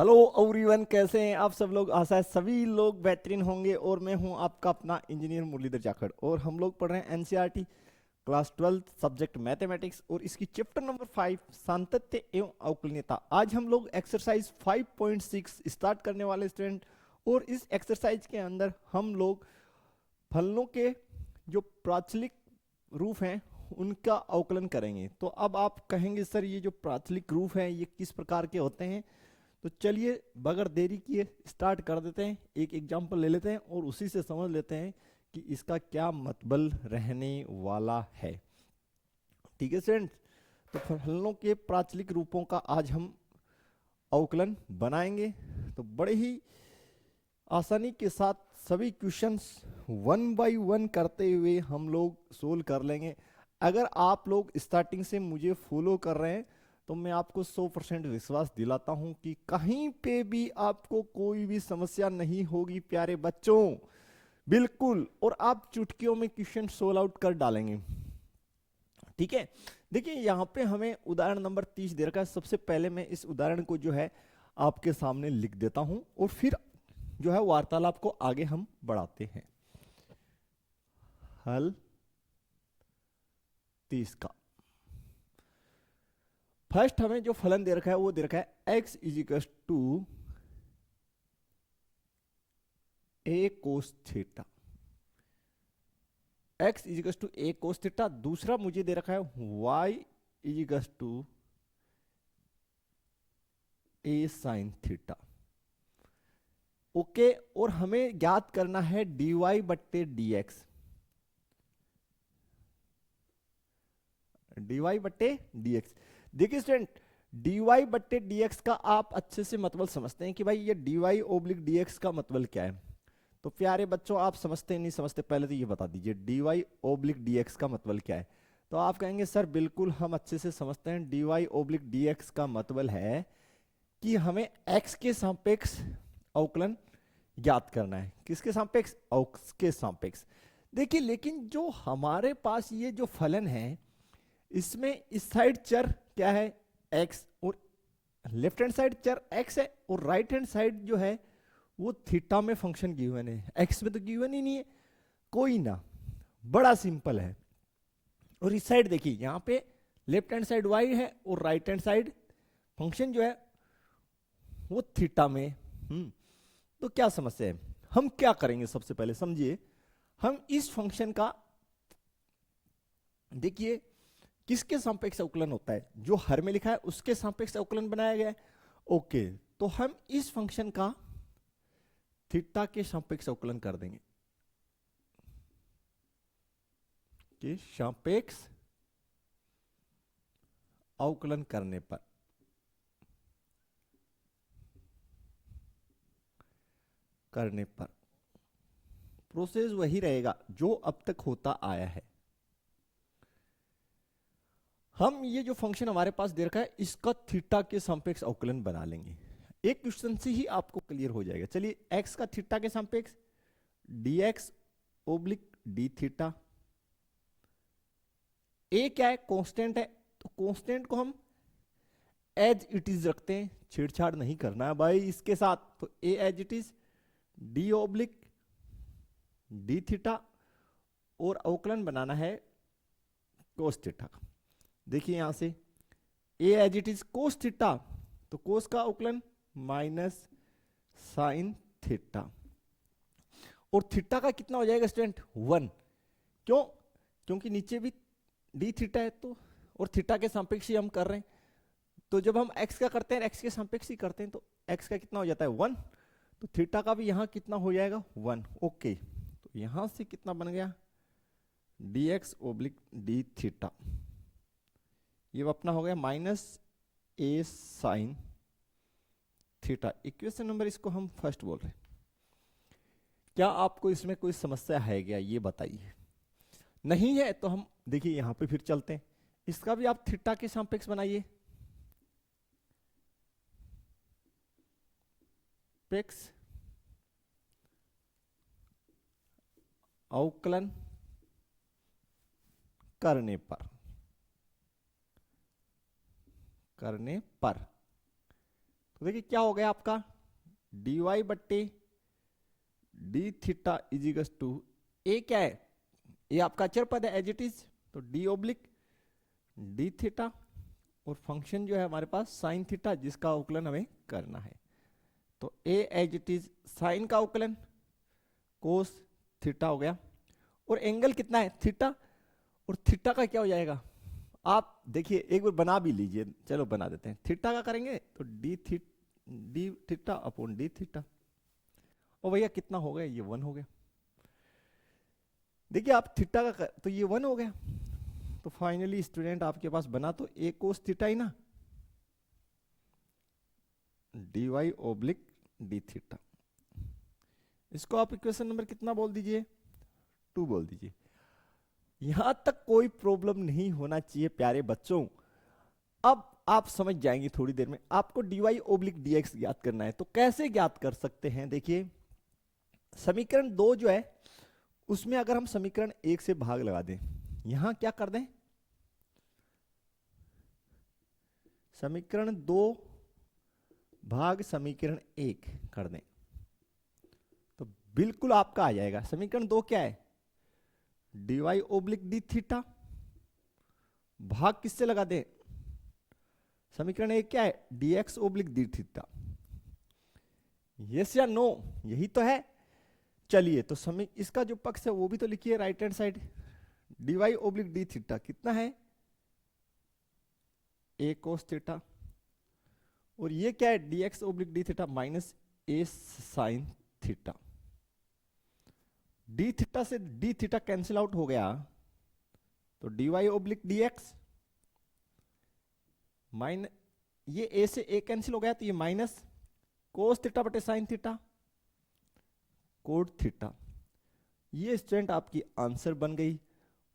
Hello everyone, कैसे हैं आप सब लोग। आशा है सभी लोग बेहतरीन होंगे। और मैं हूं आपका अपना इंजीनियर मुरलीधर जाखड़, और हम लोग पढ़ रहे हैं एनसीईआरटी क्लास 12 सब्जेक्ट मैथमेटिक्स, और इसकी चैप्टर नंबर 5 सातत्य एवं अवकलनीयता। आज हम लोग एक्सरसाइज 5.6 स्टार्ट करने वाले स्टूडेंट। और इस एक्सरसाइज के अंदर हम लोग फलनों के जो प्राचलिक रूप हैं उनका अवकलन करेंगे। तो अब आप कहेंगे सर ये जो प्राचलिक रूप हैं ये किस प्रकार के होते हैं। तो चलिए बगैर देरी किए स्टार्ट कर देते हैं। एक एग्जांपल ले लेते हैं और उसी से समझ लेते हैं कि इसका क्या मतलब रहने वाला है। ठीक है स्टूडेंट्स, तो फलनों के प्राचलिक रूपों का आज हम अवकलन बनाएंगे। तो बड़े ही आसानी के साथ सभी क्वेश्चंस वन बाय वन करते हुए हम लोग सोल्व कर लेंगे। अगर आप लोग स्टार्टिंग से मुझे फॉलो कर रहे हैं तो मैं आपको 100% विश्वास दिलाता हूं कि कहीं पे भी आपको कोई भी समस्या नहीं होगी प्यारे बच्चों, बिल्कुल। और आप चुटकियों में क्वेश्चन सोल्व आउट कर डालेंगे। ठीक है, देखिए यहाँ पे हमें उदाहरण नंबर 30 दे रखा है। सबसे पहले मैं इस उदाहरण को जो है आपके सामने लिख देता हूं और फिर जो है वार्तालाप को आगे हम बढ़ाते हैं। हल 30 का फर्स्ट हमें जो फलन दे रखा है वो दे रखा है x equals to A cos theta. x equals to A cos theta. दूसरा मुझे दे रखा है y equals to A sine theta. Okay, और हमें ज्ञात करना है dy बट्टे dx। dy बट्टे dx। देखिए स्टूडेंट, dy बट्टे dx का आप अच्छे से मतलब समझते हैं कि भाई ये dy ओब्लिक dx का मतलब क्या है। तो प्यारे बच्चों, आप समझते नहीं समझते पहले तो ये बता दीजिए dy ओब्लिक dx का मतलब क्या है। तो आप कहेंगे सर बिल्कुल हम अच्छे से समझते हैं। dy ओब्लिक dx का मतलब है कि हमें x के सापेक्ष अवकलन ज्ञात करना है। किसके सापेक्ष? x के सापेक्ष। देखिए लेकिन जो हमारे पास ये जो फलन है इसमें इस साइड चर क्या है? x, और लेफ्ट हैंड साइड चर x है, और राइट हैंड साइड जो है वो थीटा में फंक्शन गिवन है। x में तो गिवन ही नहीं है कोई ना, बड़ा सिंपल है। और इस साइड देखिए यहाँ पे लेफ्ट हैंड साइड y है और राइट हैंड साइड फंक्शन जो है वो थीटा में। तो क्या समस्या है? हम क्या करेंगे? सबसे पहले समझिए, हम इस फंक्शन का देखिए किसके सापेक्ष अवकलन होता है, जो हर में लिखा है उसके सापेक्ष अवकलन बनाया गया है। ओके, तो हम इस फंक्शन का थीटा के सापेक्ष अवकलन कर देंगे। कि सापेक्ष अवकलन करने पर प्रोसेस वही रहेगा जो अब तक होता आया है। हम ये जो फंक्शन हमारे पास दे रखा है इसका थीटा के सापेक्ष अवकलन बना लेंगे। एक क्वेश्चन से ही आपको क्लियर हो जाएगा। चलिए x का थीटा के सापेक्ष dx ओब्लिक डी थीटा। ए क्या है? कांस्टेंट है, तो कांस्टेंट को हम एज इट इज रखते हैं, छेड़छाड़ नहीं करना है भाई इसके साथ। तो a as it is D oblique D theta, और अवकलन बनाना है कोस थीटा का। देखिए यहां से a as it is cos theta, तो कोस का अवकलन माइनस साइन थीटा। और थीटा का कितना हो जाएगा स्टूडेंट? 1। क्यों? क्योंकि नीचे भी डी थीटा है, तो और थीटा के सापेक्ष ही हम कर रहे हैं। तो जब हम x का करते हैं x के सापेक्ष ही करते हैं, तो x का कितना हो जाता है? 1। तो थीटा का भी यहां कितना हो जाएगा? 1। ओके, तो यहां से कितना बन गया? dx oblique D theta. ये अपना हो गया minus a sine theta. Equation number इसको हम फर्स्ट बोल रहे हैं। क्या आपको इसमें कोई समस्या है क्या, ये बताइए। नहीं है तो हम देखिए यहां पे फिर चलते हैं। इसका भी आप थीटा के सापेक्ष बनाइए। पेक्स अवकलन करने पर तो देखिए क्या हो गया आपका, dy बट्टे डी थीटा इजिकल्स टू, ए क्या है, ये आपका अचर पद है एज इट इज, तो डी ओब्लिक डी थीटा, और फंक्शन जो है हमारे पास साइन थीटा जिसका अवकलन हमें करना है, तो a as it is sign का अवकलन कोस थीटा हो गया, और एंगल कितना है थीटा, और थीटा का क्या हो जाएगा, आप देखिए एक बार बना भी लीजिए, चलो बना देते हैं, थीटा का करेंगे तो D theta upon D theta, और भैया कितना हो गया, ये 1 हो गया। देखिए आप थीटा का तो ये 1 हो गया, तो फाइनली स्टूडेंट आपके पास बना तो ए कोस थीटा ही ना, D Y oblique D theta, इसको आप इक्वेशन नंबर कितना बोल दीजिए, 2 बोल दीजिए। यहां तक कोई प्रॉब्लम नहीं होना चाहिए प्यारे बच्चों। अब आप समझ जाएंगे थोड़ी देर में, आपको dy ओब्लिक dx ज्ञात करना है, तो कैसे ज्ञात कर सकते हैं, देखिए समीकरण 2 जो है उसमें अगर हम समीकरण 1 से भाग लगा दें, यहां क्या कर दें, समीकरण 2 भाग समीकरण 1 कर दें, तो बिल्कुल आपका आ जाएगा। समीकरण 2 क्या है, dy ओब्लिक डी थीटा, भाग किससे लगा दें, समीकरण 1 क्या है, dx oblique D theta, yes या नो, यही तो है। चलिए तो इसका जो पक्ष है वो भी तो लिखिए right hand side, dy oblique D theta कितना है, a cos थीटा, और ये क्या है dx oblique D theta minus a sine theta, D theta से डी थीटा कैंसिल आउट हो गया, तो dy ओब्लिक dx माइनस, ये a से a कैंसिल हो गया तो ये माइनस कोस थीटा बटे साइन थीटा कोट थीटा, ये स्टूडेंट आपकी आंसर बन गई।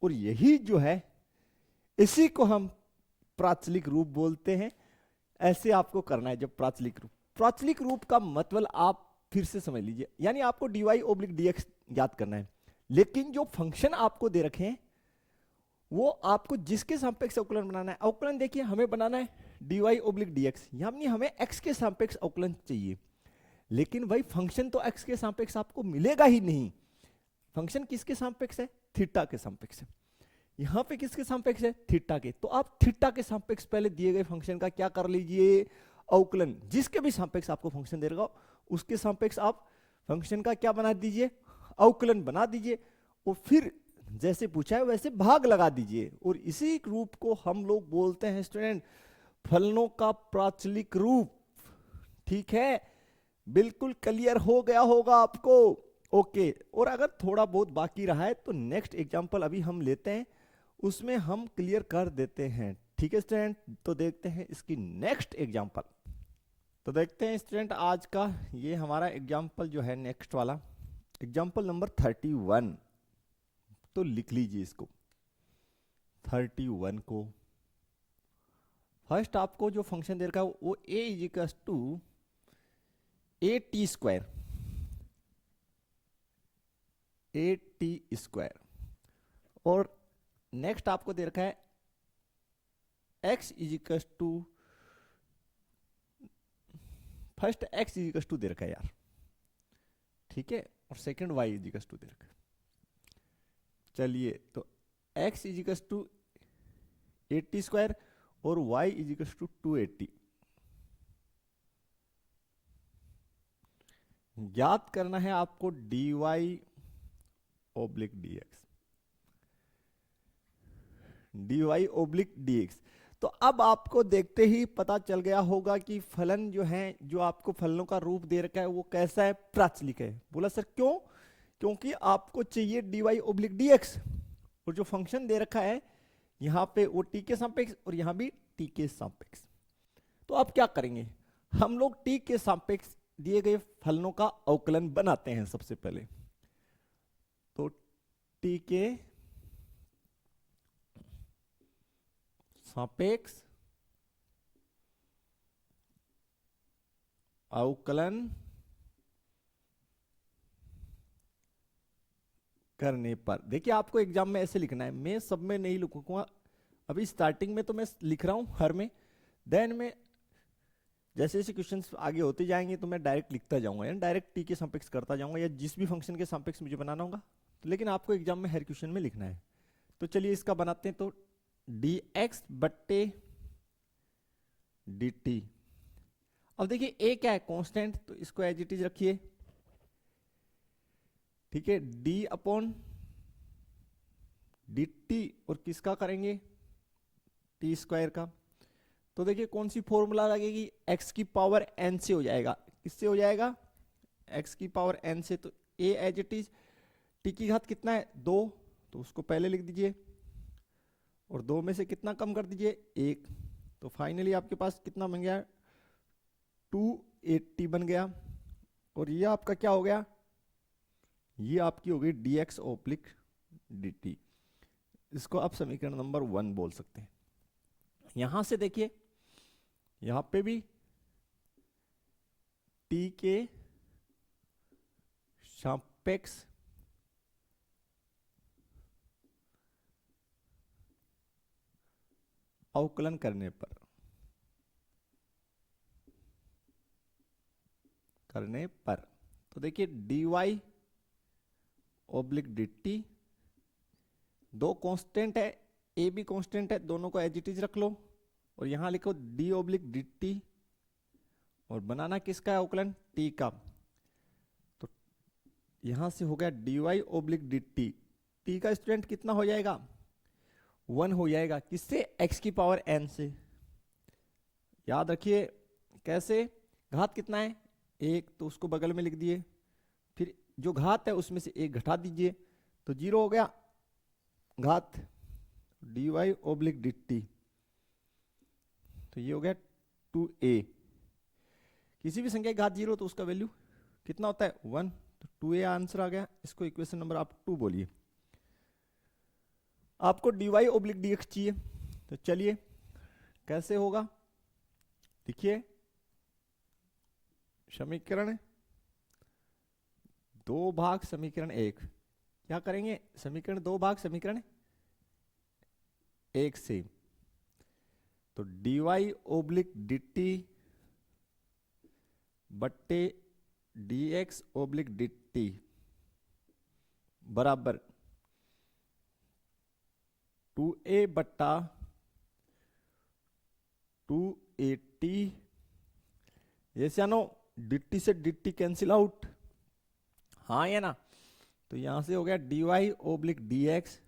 और यही जो है इसी को हम प्राचलिक रूप बोलते हैं। ऐसे आपको करना है जब प्राचलिक रूप का मतलब आप फिर से समझ लीजिए, यानी आपको dy ओब्लिक dx ज्ञात करना है, लेकिन जो फंक्शन आपको दे रखे हैं वो आपको जिसके सापेक्ष अवकलन बनाना है, अवकलन देखिए हमें बनाना है dy ओब्लिक dx, यानी हमें x के सापेक्ष अवकलन चाहिए, लेकिन भाई फंक्शन तो x के सापेक्ष आपको मिलेगा ही नहीं। फंक्शन किसके सापेक्ष है, थीटा के सापेक्ष है, यहां पे किसके सापेक्ष है, थीटा के, तो आप थीटा के सापेक्ष पहले दिए गए फंक्शन का क्या कर लीजिए, अवकलन, जिसके भी सापेक्ष आपको फंक्शन दे रहा उसके सापेक्ष आप फंक्शन का क्या बना दीजिए, अवकलन बना दीजिए, और फिर जैसे पूछा है वैसे भाग लगा दीजिए, और इसी रूप को हम लोग बोलते हैं स्टूडेंट फलनों का प्राचलिक रूप। ठीक है, बिल्कुल क्लियर हो गया होगा आपको, ओके। और अगर थोड़ा बहुत बाकी रहा है तो नेक्स्ट एग्जांपल अभी हम लेते हैं, उसमें हम क्लियर कर देते हैं। ठीक है स्टूडेंट, तो देखते हैं इसकी नेक्स्ट एग्जांपल। तो देखते हैं स्टूडेंट आज का ये हमारा एग्जांपल जो है नेक्स्ट वाला, एग्जांपल नंबर 31, तो लिख लीजिए इसको 31 को। फर्स्ट आपको जो फंक्शन दे रखा है वो a equals to a t square, a t square, और नेक्स्ट आपको दे रखा है x equals to, first x equals to दे रखा है यार, ठीक है, और सेकंड y इजिकल्स टू दे रखा है। चलिए तो x इजिकल्स टू 80 स्क्वायर और y इजिकल्स टू 280, ज्ञात करना है आपको dy oblique dx, dy oblique dx। तो अब आपको देखते ही पता चल गया होगा कि फलन जो है, जो आपको फलनों का रूप दे रखा है वो कैसा है, प्राचलिक है। बोला सर क्यों, क्योंकि आपको चाहिए dy ओब्लिक dx, और जो फंक्शन दे रखा है यहाँ पे वो t के सापेक्ष और यहाँ भी t के सापेक्ष। तो आप क्या करेंगे, हम लोग t के सापेक्ष दिए गए फलनों का अवकलन बनाते हैं सबसे पहले। तो t के सापेक्ष अवकलन करने पर, देखिए आपको एग्जाम में ऐसे लिखना है, मैं सब में नहीं लिखूंगा, अभी स्टार्टिंग में तो मैं लिख रहा हूं हर में, देन में जैसे जैसे क्वेश्चंस आगे होते जाएंगे तो मैं डायरेक्ट लिखता जाऊंगा, यानी डायरेक्ट टी के समपेक्ष करता जाऊंगा, या जिस भी फंक्शन के समपेक्ष मुझे बनाना होगा। तो लेकिन आपको एग्जाम में हर क्वेश्चन में लिखना है। तो चलिए इसका बनाते हैं। तो डी एक्स बट्टे डी टी। अब देखिए ए क्या है, कांस्टेंट, तो इसको एज इट इज रखिए। ठीक है, डी अपॉन डी टी, और किसका करेंगे, टी स्क्वायर का। तो देखिए कौन सी फॉर्मूला लगेगी, एक्स की पावर एन से हो जाएगा। किससे हो जाएगा, एक्स की पावर एन से। तो a as it is, T की घात कितना है, 2, तो उसको पहले लिख दीजिए, और 2 में से कितना कम कर दीजिए, 1। तो फाइनली आपके पास कितना बन गया, 280 बन गया। और ये आपका क्या हो गया, ये आपकी हो गई D x oblique D T. इसको आप समीकरण नंबर 1 बोल सकते हैं। यहां से देखिए, यहां पे भी टी के सापेक्ष अवकलन करने पर तो देखिए D Y oblique D T, 2 constant है, ए भी कांस्टेंट है, दोनों को एज इट इज रख लो, और यहां लिखो डी ओब्लिक डी टी, और बनाना किसका है अवकलन, टी का। तो यहां से हो गया D Y oblique D T, T का स्टूडेंट कितना हो जाएगा, 1 हो जाएगा। किससे, एक्स की पावर एन से। याद रखिए कैसे, घात कितना है, 1, तो उसको बगल में लिख दिए, फिर जो घात है उसमें से 1 घटा दीजिए, तो 0 हो गया घात, D Y oblique D T. तो ये हो गया 2a। किसी भी संख्या की घात 0 तो उसका वैल्यू कितना होता है, 1। तो 2a आंसर आ गया। इसको इक्वेशन नंबर आप 2 बोलिए। आपको D Y oblique D X चाहिए, तो चलिए कैसे होगा, देखिए समीकरण 2 भाग समीकरण 1, क्या करेंगे, समीकरण 2 भाग समीकरण 1 से। तो D Y oblique D t बट्टे d x oblique D t बराबर 2a बट्टा 280। ये जानो dt से dt कैंसिल आउट, हाँ या ना। तो यहां से हो गया dy ओब्लिक dx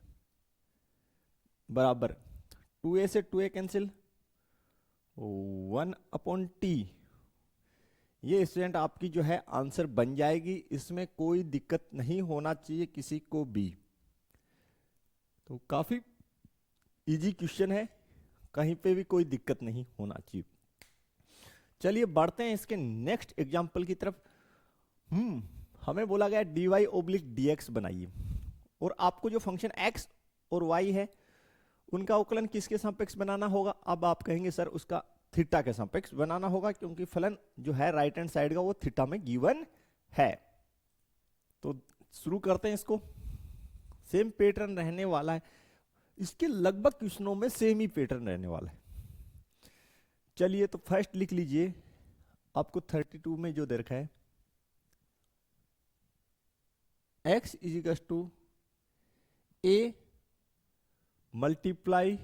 बराबर 2a से 2a कैंसिल, 1 अपॉन टी। ये स्टूडेंट आपकी जो है आंसर बन जाएगी, इसमें कोई दिक्कत नहीं होना चाहिए किसी को भी। तो काफी इजी क्वेश्चन है, कहीं पे भी कोई दिक्कत नहीं होना चाहिए। चलिए बढ़ते हैं इसके नेक्स्ट एग्जाम्पल की तरफ। हमें बोला गया D Y oblique D X बनाइए, और आपको जो फंक्शन x और y है उनका अवकलन किसके सापेक्ष बनाना होगा। अब आप कहेंगे सर उसका थीटा के सापेक्ष बनाना होगा, क्योंकि फलन जो है राइट हैंड साइड का वो थीटा में गिवन है। तो शुरू करते हैं इसको। सेम पैटर्न रहने वाला है, इसके लगभग क्वेश्चनों में सेम ही पैटर्न रहने वाला है। चलिए तो फर्स्ट लिख लीजिए, आपको 32 में जो दे रखा है, x equals to a multiply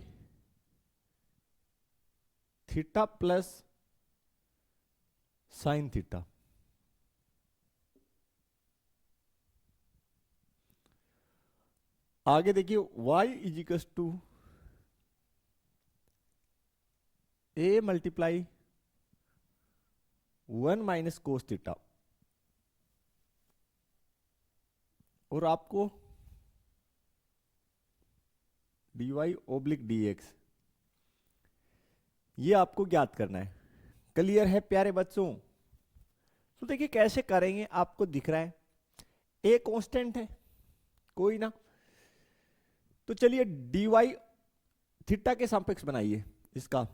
theta plus sine theta. आगे देखिए y equals to a multiply 1 minus cos theta, और आपको D Y oblique D X ये आपको ज्ञात करना है। क्लियर है प्यारे बच्चों। तो देखिए कैसे करेंगे, आपको दिख रहा है ए कांस्टेंट है, कोई ना। तो चलिए डी वाई थीटा के सापेक्ष बनाइए इसका।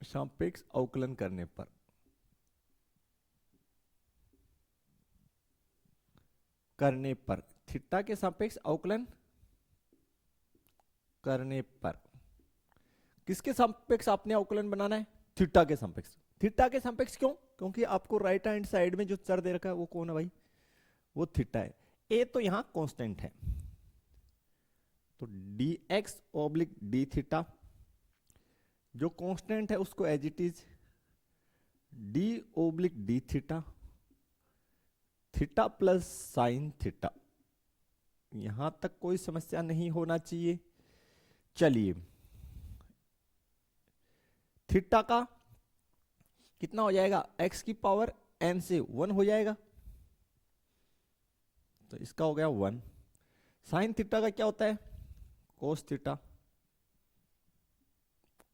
सापेक्ष अवकलन करने पर थीटा के सापेक्ष अवकलन करने पर किसके सापेक्ष आपने अवकलन बनाना है? थीटा के सापेक्ष। थीटा के सापेक्ष क्यों? क्योंकि आपको राइट हैंड साइड में जो चर दे रखा है वो कौन है भाई? वो थीटा है। ए तो यहां कांस्टेंट है, तो dx ओब्लिक डी थीटा, जो कांस्टेंट है उसको as it is D oblique D theta, theta plus sine theta. यहां तक कोई समस्या नहीं होना चाहिए। चलिए, थीटा का कितना हो जाएगा? x की पावर n से 1 हो जाएगा, तो इसका हो गया 1। साइन थीटा का क्या होता है? Cos theta.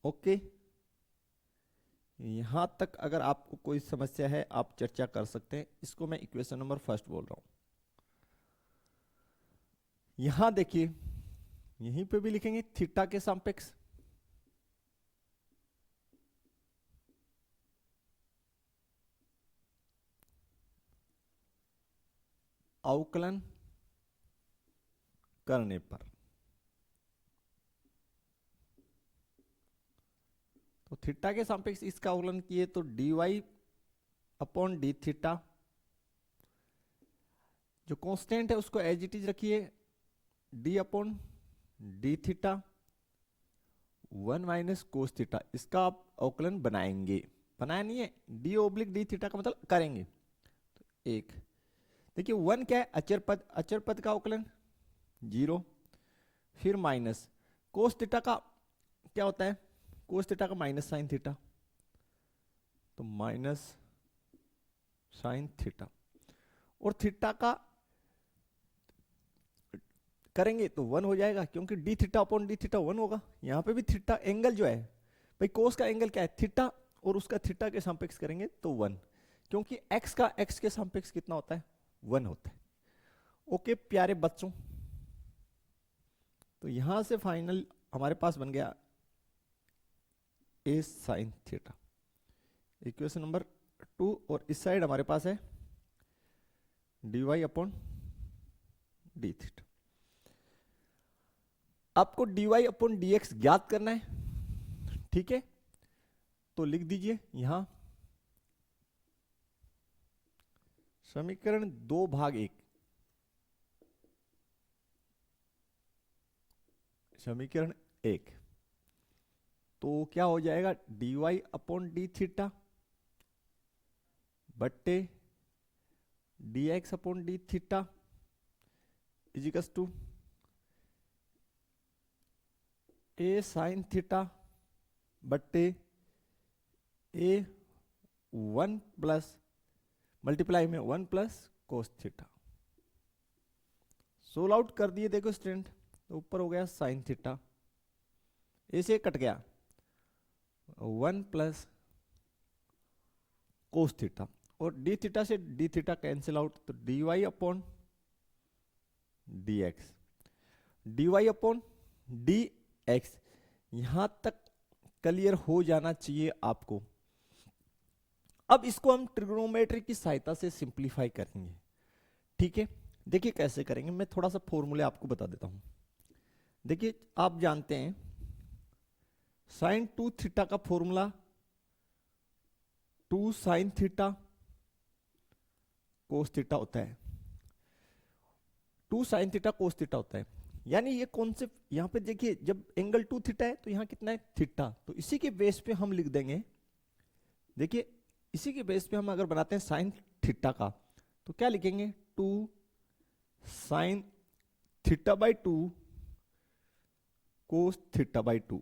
ओके, यहां तक अगर आपको कोई समस्या है आप चर्चा कर सकते हैं। इसको मैं इक्वेशन नंबर फर्स्ट बोल रहा हूं। यहां देखिए, यहीं पे भी लिखेंगे थीटा के सापेक्ष। अवकलन करने पर, तो थीटा के सापेक्ष इसका अवकलन किए तो dy अपॉन डी थीटा, जो कांस्टेंट है उसको एज इट इज रखिए D upon D theta 1 minus cos theta. इसका आप अवकलन बनाएंगे, बनाया नहीं है, डी ओब्लिक डी थीटा का मतलब करेंगे। तो एक देखिए 1 क्या है? अचर पद, अचर पद का अवकलन 0, फिर माइनस कोस थीटा का क्या होता है? कोस थीटा का माइनस साइन थीटा, तो माइनस साइन थीटा। और थीटा का करेंगे तो 1 हो जाएगा, क्योंकि D theta upon D theta 1 होगा। यहां पे भी थीटा एंगल जो है भाई, कोस का एंगल क्या है? थीटा, और उसका थीटा के सापेक्ष करेंगे तो 1, क्योंकि x का x के सापेक्ष कितना होता है? 1 होता है। ओके प्यारे बच्चों, तो यहां से फाइनल हमारे पास बन गया a sine theta, equation number 2। और इस साइड हमारे पास है dy अपॉन डी थीटा। आपको dy अपॉन dx ज्ञात करना है, ठीक है? तो लिख दीजिए यहां समीकरण 2/1, समीकरण 1, तो क्या हो जाएगा? dy अपॉन डी थीटा बट्टे dx upon D theta equals to a sine theta बट्टे a 1 प्लस मल्टीप्लाई में 1 plus cos theta. Solve out कर दिए देखो स्टूडेंट, तो ऊपर हो गया साइन थीटा, ए से कट गया 1 प्लस कोस थीटा, और डी थीटा से डी थीटा कैंसिल आउट, तो D Y upon D X, D Y upon D X. यहां तक क्लियर हो जाना चाहिए आपको। अब इसको हम ट्रिग्नोमेट्री की सहायता से सिंप्लीफाई करेंगे, ठीक है? देखिए कैसे करेंगे, मैं थोड़ा सा फॉर्मूले आपको बता देता हूं। देखिए आप जानते हैं साइन 2 थीटा का formula 2 sine theta cos theta होता है, 2 साइन थीटा कोस थीटा होता है। यानी ये कॉन्सेप्ट यहां पे देखिए, जब एंगल 2 थीटा है तो यहां कितना है? थीटा। तो इसी के बेस पे हम लिख देंगे, देखिए इसी के बेस पे हम अगर बनाते हैं साइन थीटा का, तो क्या लिखेंगे? 2 sine theta by 2 cos theta by 2।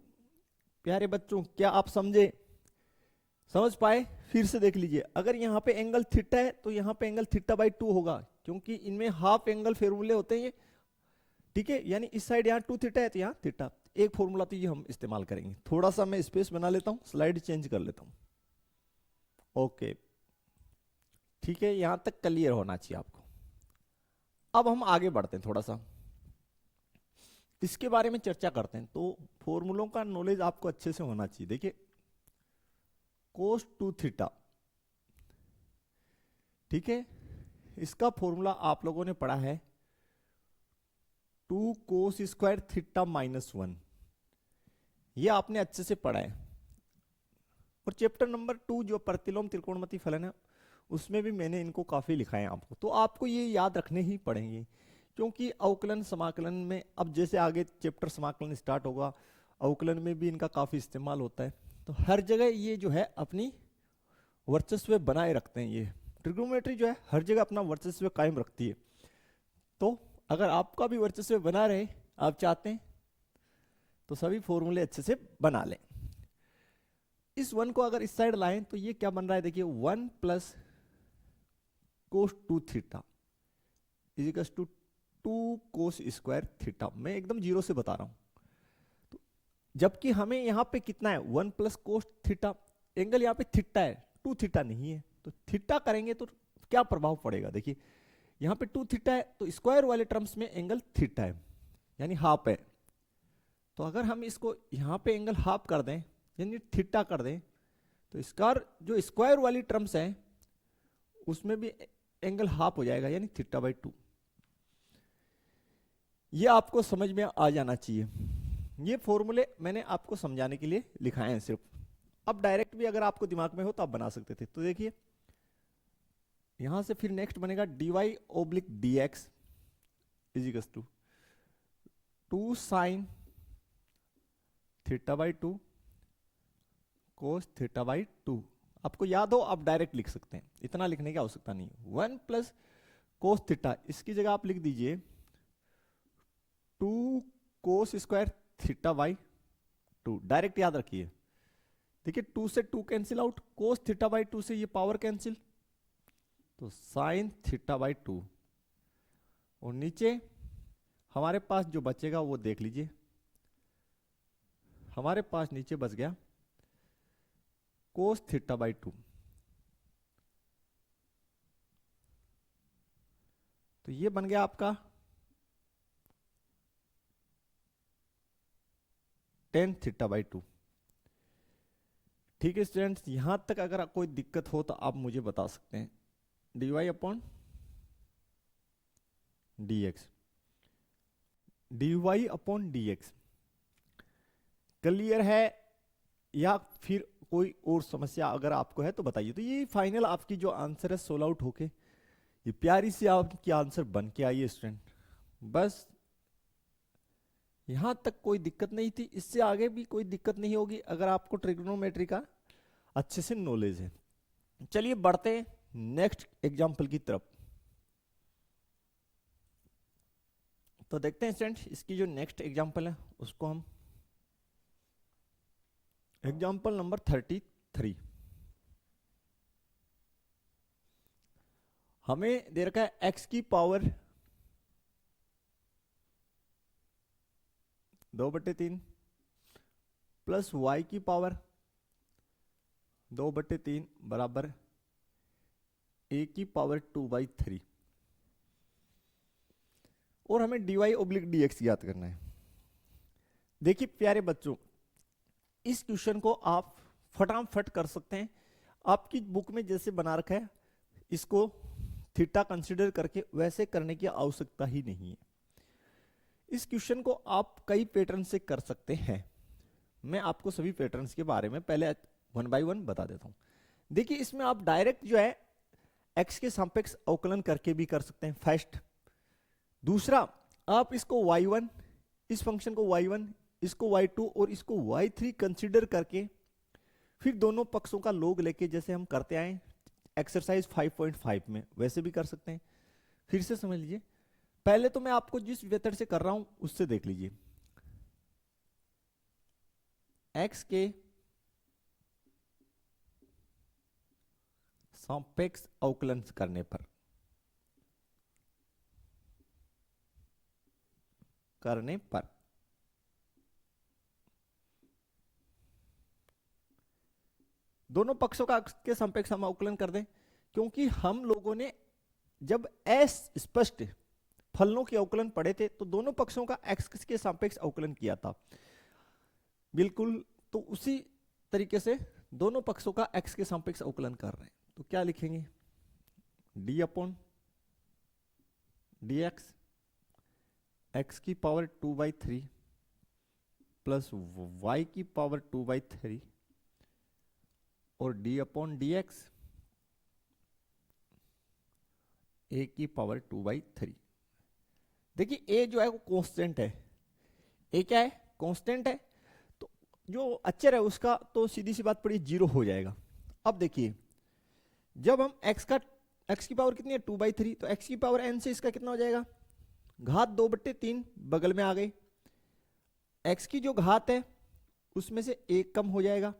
प्यारे बच्चों क्या आप समझे, समझ पाए? फिर से देख लीजिए, अगर यहां पे एंगल थीटा है तो यहां पे एंगल थीटा बाई 2 होगा, क्योंकि इनमें हाफ एंगल फॉर्मूले होते हैं, ठीक है? यानी इस साइड यहां 2 थीटा है तो यहां थीटा। एक फॉर्मूला तो ये हम इस्तेमाल करेंगे। थोड़ा सा मैं स्पेस बना लेता हूं, स्लाइड चेंज कर लेता हूं। ओके ठीक है, यहां तक क्लियर होना चाहिए आपको। अब हम आगे बढ़ते हैं, थोड़ा सा इसके बारे में चर्चा करते हैं। तो फॉर्मूलों का नॉलेज आपको अच्छे से होना चाहिए। देखिए कोस 2 थीटा, ठीक है, इसका फॉर्मूला आप लोगों ने पढ़ा है 2 कोस स्क्वायर थीटा माइनस 1, ये आपने अच्छे से पढ़ा है। और चैप्टर नंबर 2 जो प्रतिलोम त्रिकोणमिति फलन है उसमें भी मैंने इनको काफ़ी लिखा है आपको, तो आपको ये याद रखने ही पड़ेंगे, क्योंकि अवकलन समाकलन में अब जैसे आगे चैप्टर समाकलन स्टार्ट होगा, अवकलन में भी इनका काफ़ी इस्तेमाल होता है। तो हर जगह ये जो है अपनी वर्चस्व बनाए रखते हैं। ये ट्रिग्नोमेट्री जो है हर जगह अपना वर्चस्व कायम रखती है। तो अगर आपका भी वर्चस्व बना रहे आप चाहते हैं तो सभी फॉर्मूले अच्छे से बना लें। इस 1 को अगर इस साइड लाएं तो ये क्या बन रहा है, देखिए 1 plus cos 2 theta is equal to 2 cos square theta. मैं एकदम जीरो से बता रहा हूं। तो जबकि हमें यहां पे कितना है 1 प्लस कोस थीटा, एंगल यहां पे थीटा है, 2 थीटा नहीं है। तो थीटा करेंगे तो क्या प्रभाव पड़ेगा, देखिए यहां पे 2 थीटा है तो स्क्वायर वाले टर्म्स में एंगल थीटा है यानी हाफ है। तो अगर हम इसको यहां पे एंगल हाफ कर दें यानी थीटा कर दें तो स्क्वायर जो स्क्वायर वाली टर्म्स है उसमें भी एंगल हाफ हो जाएगा यानी थीटा बाई 2। ये आपको समझ में आ जाना चाहिए। ये फॉर्मूले मैंने आपको समझाने के लिए लिखाए हैं सिर्फ। अब डायरेक्ट भी अगर आपको दिमाग में हो तो आप बना सकते थे। तो देखिए यहां से फिर नेक्स्ट बनेगा dy oblique dx is equal to 2 sine theta by 2 cos theta by 2। आपको याद हो आप डायरेक्ट लिख सकते हैं, इतना लिखने की आवश्यकता नहीं। 1 प्लस कोस थीटा, इसकी जगह आप लिख दीजिए 2 cos square theta by 2। Direct याद रखिए। देखिए 2 से 2 cancel out, cos theta by 2 से ये पावर कैंसिल, तो साइन थीटा बाई 2। और नीचे हमारे पास जो बचेगा वो देख लीजिए, हमारे पास नीचे बच गया कोस थीटा बाई 2। तो ये बन गया आपका टेन थीटा बाई 2। ठीक है स्टूडेंट्स, यहां तक अगर कोई दिक्कत हो तो आप मुझे बता सकते हैं। dy upon dx, dy upon dx clear है या फिर कोई और समस्या अगर आपको है तो बताइए। तो ये फाइनल आपकी जो आंसर है सोल्व आउट होके ये प्यारी सी आपकी आंसर बन के आई है स्टूडेंट। बस यहां तक कोई दिक्कत नहीं थी, इससे आगे भी कोई दिक्कत नहीं होगी अगर आपको ट्रिग्नोमेट्री का अच्छे से नॉलेज है। चलिए बढ़ते हैं नेक्स्ट एग्जाम्पल की तरफ। तो देखते हैं स्टूडेंट इसकी जो नेक्स्ट एग्जाम्पल है उसको हम एग्जाम्पल नंबर 33। हमें दे रखा है x की पावर 2/3 प्लस y की पावर 2/3 बराबर a की पावर 2/3 और हमें dy ओब्लिक dx याद करना है। देखिए प्यारे बच्चों, इस क्वेश्चन को आप फटाफट कर सकते हैं। आपकी बुक में जैसे बना रखा है इसको थीटा कंसीडर करके वैसे करने की आवश्यकता ही नहीं है। इस क्वेश्चन को आप कई पैटर्न से कर सकते हैं। मैं आपको सभी पैटर्न्स के बारे में पहले 1 बाय 1 बता देता हूं। देखिए इसमें आप डायरेक्ट जो है x के सापेक्ष अवकलन करके भी कर सकते हैं फर्स्ट। दूसरा आप इसको y1, इस फंक्शन को y1, इसको y2 और इसको y3 कंसीडर करके फिर दोनों पक्षों का लॉग लेके जैसे हम करते आए एक्सरसाइज 5.5 में वैसे भी कर सकते हैं। फिर से समझ लीजिए, पहले तो मैं आपको जिस मेथड से कर रहा हूं उससे देख लीजिए। x के सापेक्ष अवकलन करने पर दोनों पक्षों का के सापेक्ष हम अवकलन कर दें, क्योंकि हम लोगों ने जब स्पष्ट फलनों के अवकलन पढ़े थे तो दोनों पक्षों का x के सापेक्ष अवकलन किया था बिल्कुल। तो उसी तरीके से दोनों पक्षों का x के सापेक्ष अवकलन कर रहे हैं। तो क्या लिखेंगे, d अपॉन dx x की पावर 2/3 प्लस वाई की पावर 2/3 और डी अपॉन डी एक्स ए की पावर 2/3। देखिए ए जो है वो कांस्टेंट है, ए क्या है, कांस्टेंट है, तो जो अचर है उसका तो सीधी सी बात पड़ी 0 हो जाएगा। अब देखिए जब हम x की पावर कितनी है 2/3, तो x की पावर n से इसका कितना हो जाएगा, घात 2/3 बगल में आ गई। x की जो घात है उसमें से 1 कम हो जाएगा।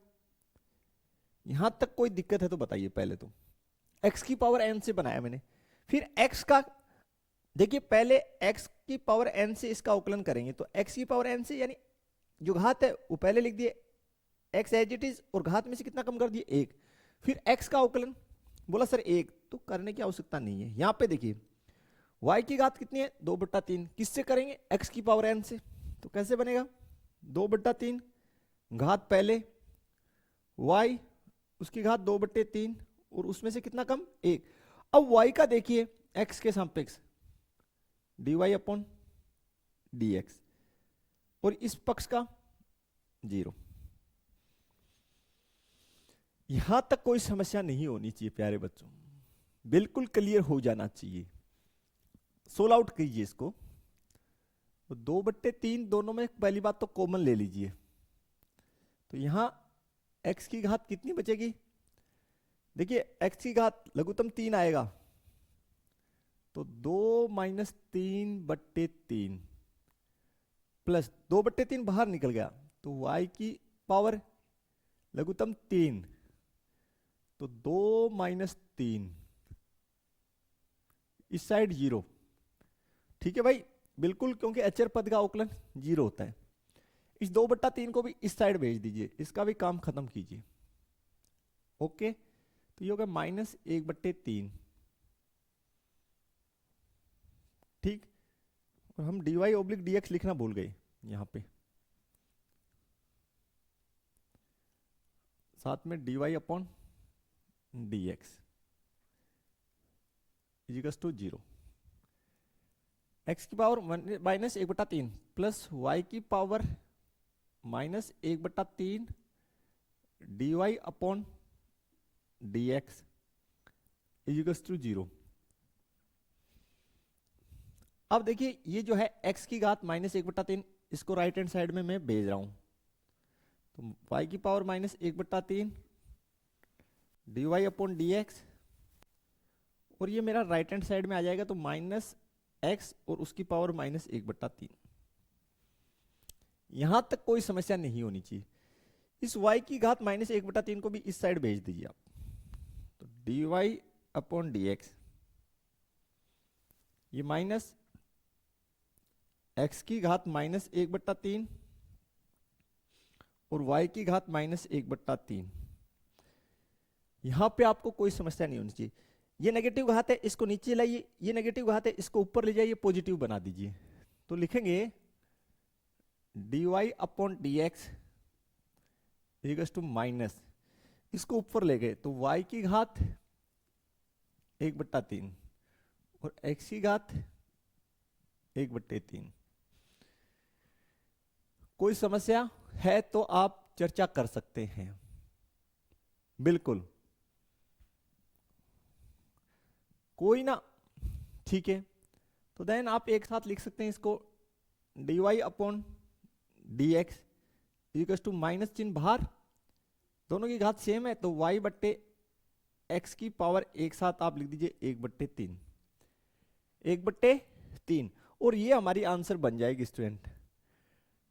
यहां तक कोई दिक्कत है तो बताइए। पहले तो x की पावर n से बनाया मैंने, फिर x का देखिए पहले x की पावर n से इसका अवकलन करेंगे तो x की पावर n से यानी जो घात है वो पहले लिख दिए x एज इट इज और घात में से कितना कम कर दिए 1, फिर x का अवकलन बोला सर 1, तो करने की आवश्यकता नहीं है। यहां पे देखिए y की घात कितनी है 2/3, किससे करेंगे x की पावर n से, तो कैसे बनेगा 2/3 घात पहले y उसकी घात 2/3 और उसमें से कितना कम 1। अब y का देखिए x के सापेक्ष dy अपॉन dx और इस पक्ष का 0। यहां तक कोई समस्या नहीं होनी चाहिए प्यारे बच्चों, बिल्कुल क्लियर हो जाना चाहिए। सोल्व आउट कीजिए इसको, तो 2/3 दोनों में पहली बात तो कॉमन ले लीजिए, तो यहां x की घात कितनी बचेगी, देखिए x की घात लघुत्तम 3 आएगा, तो 2 - 3/3 प्लस 2/3 बाहर निकल गया, तो y की पावर लघुत्तम 3, तो 2 - 3 इस साइड 0। ठीक है भाई, बिल्कुल, क्योंकि अचर पद का अवकलन 0 होता है। इस 2/3 को भी इस साइड भेज दीजिए, इसका भी काम खत्म कीजिए। ओके, तो ये होगा -1/3। ठीक, और हम dy/dx लिखना भूल गए यहां पे, साथ में dy upon dx equals to 0। x की पावर -1/3 प्लस y की power -1/3 dy upon dx equals to 0। अब देखिए ये जो है x की घात -1/3, इसको राइट हैंड साइड में मैं भेज रहा हूं, तो y की पावर -1/3 dy अपॉन dx, और ये मेरा राइट हैंड साइड में आ जाएगा तो -x और उसकी पावर -1/3। यहां तक कोई समस्या नहीं होनी चाहिए। इस y की घात -1/3 को भी इस साइड भेज दीजिए आप, तो dy अपॉन dx, ये माइनस x की घात -1/3 और y की घात -1/3। यहां पे आपको कोई समस्या नहीं होनी चाहिए। ये नेगेटिव घात है, इसको नीचे लाइए, ये नेगेटिव घात है, इसको ऊपर ले जाइए, पॉजिटिव बना दीजिए, तो लिखेंगे dy upon dx equals to minus, इसको ऊपर ले गए तो y की घात 1/3 और x की घात 1/3। कोई समस्या है तो आप चर्चा कर सकते हैं, बिल्कुल कोई ना, ठीक है। तो देन आप एक साथ लिख सकते हैं इसको dy upon dx equals to minus चिन्ह बाहर, दोनों की घात सेम है तो y/x की पावर एक साथ आप लिख दीजिए 1/3, 1/3, और ये हमारी आंसर बन जाएगी स्टूडेंट।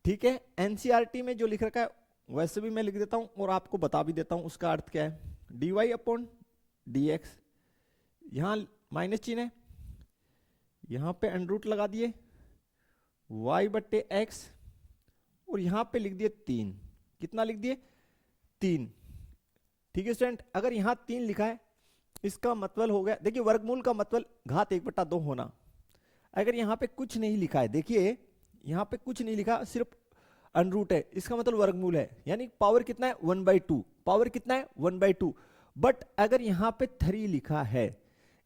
ठीक है, एनसीईआरटी में जो लिख रखा है वैसे भी मैं लिख देता हूं और आपको बता भी देता हूं उसका अर्थ क्या है। dy अपॉन dx, यहां माइनस चिन्ह है, यहां पे अंडर लगा दिए y/x और यहां पे लिख दिए 3, कितना लिख दिए 3। ठीक है स्टूडेंट, अगर यहां 3 लिखा है इसका मतलब हो गया, देखिए वर्गमूल का मतलब घात 1/2 होना। अगर यहां पे कुछ नहीं लिखा है, देखिए यहां पे कुछ नहीं लिखा, सिर्फ अंडर है, इसका मतलब वर्गमूल है, यानी पावर कितना है 1/2, पावर कितना है 1/2। बट अगर यहां पे 3 लिखा है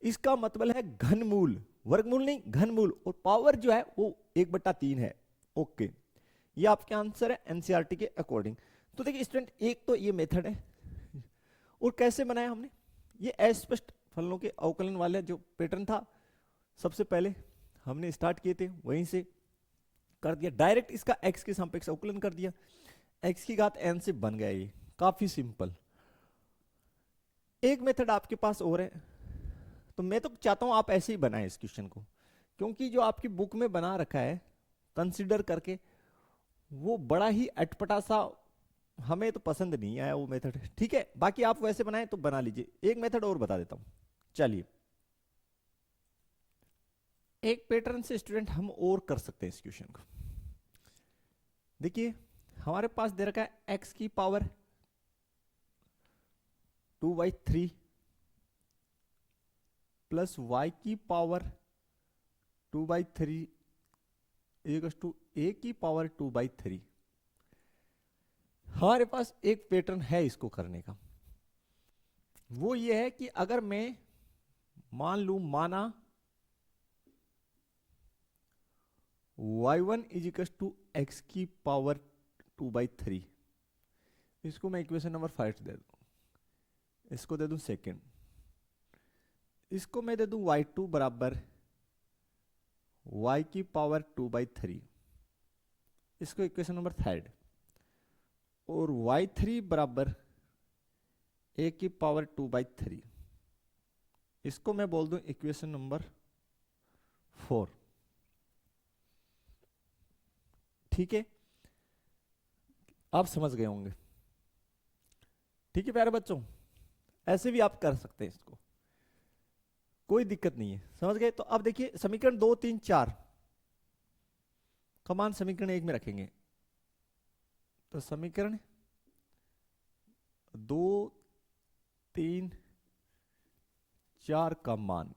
इसका मतलब है घनमूल, वर्गमूल नहीं घनमूल, और पावर जो है वो 1/3 है। ओके, ये आपके आंसर है एनसीईआरटी के अकॉर्डिंग। तो देखिए स्टूडेंट, एक तो ये मेथड है, और कैसे बनाया हमने, ये अस्पष्ट फलनों के अवकलन वाले जो पैटर्न था सबसे पहले हमने स्टार्ट किए थे वहीं से कर दिया, डायरेक्ट इसका x के सापेक्ष अवकलन कर दिया, x की घात n से बन गया। ये काफी सिंपल। एक मेथड आपके पास और है, तो मैं तो चाहता हूं आप ऐसे ही बनाएं इस क्वेश्चन को, क्योंकि जो आपकी बुक में बना रखा है कंसीडर करके वो बड़ा ही अटपटा सा, हमें तो पसंद नहीं आया वो मेथड। ठीक है, बाकी आप वैसे बनाएं तो बना लीजिए। एक मेथड और बता देता हूं, चलिए एक पैटर्न से स्टूडेंट हम और कर सकते हैं इस क्वेश्चन को। देखिए हमारे पास दे रखा है x की पावर 2/3 प्लस y की पावर 2/3 इक्वल्स टू a की पावर 2/3। हमारे पास एक पैटर्न है इसको करने का, वो ये है कि अगर मैं मान लू माना y1 is equals to X की पावर 2/3, इसको मैं इक्वेशन नंबर 5 दे दूं, इसको दे दूं सेकेंड, इसको मैं दे दूं y2 बराबर y की पावर 2/3, इसको इक्वेशन नंबर 3, और y3 बराबर a की पावर 2/3, इसको मैं बोल दूं इक्वेशन नंबर 4। ठीक है, आप समझ गए होंगे। ठीक है प्यारे बच्चों, ऐसे भी आप कर सकते हैं इसको, कोई दिक्कत नहीं है, समझ गए। तो अब देखिए समीकरण 2, 3, 4 का मान समीकरण 1 में रखेंगे, तो समीकरण 2, 3, 4 का मान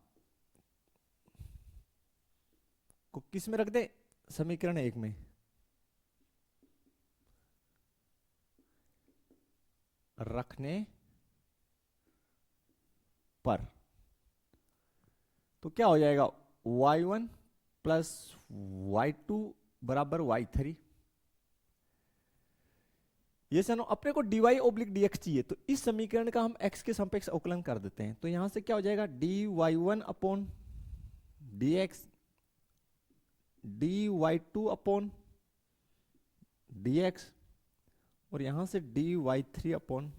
को किस में रख दे, समीकरण 1 में। रखने पर तो क्या हो जाएगा, y1 प्लस y2 बराबर y3। ये सनो अपने को dy ओब्लिक dx चाहिए, तो इस समीकरण का हम x के सापेक्ष अवकलन कर देते हैं। तो यहां से क्या हो जाएगा, dy1 upon dx, dy2 upon dx, और यहां से dy3 अपॉन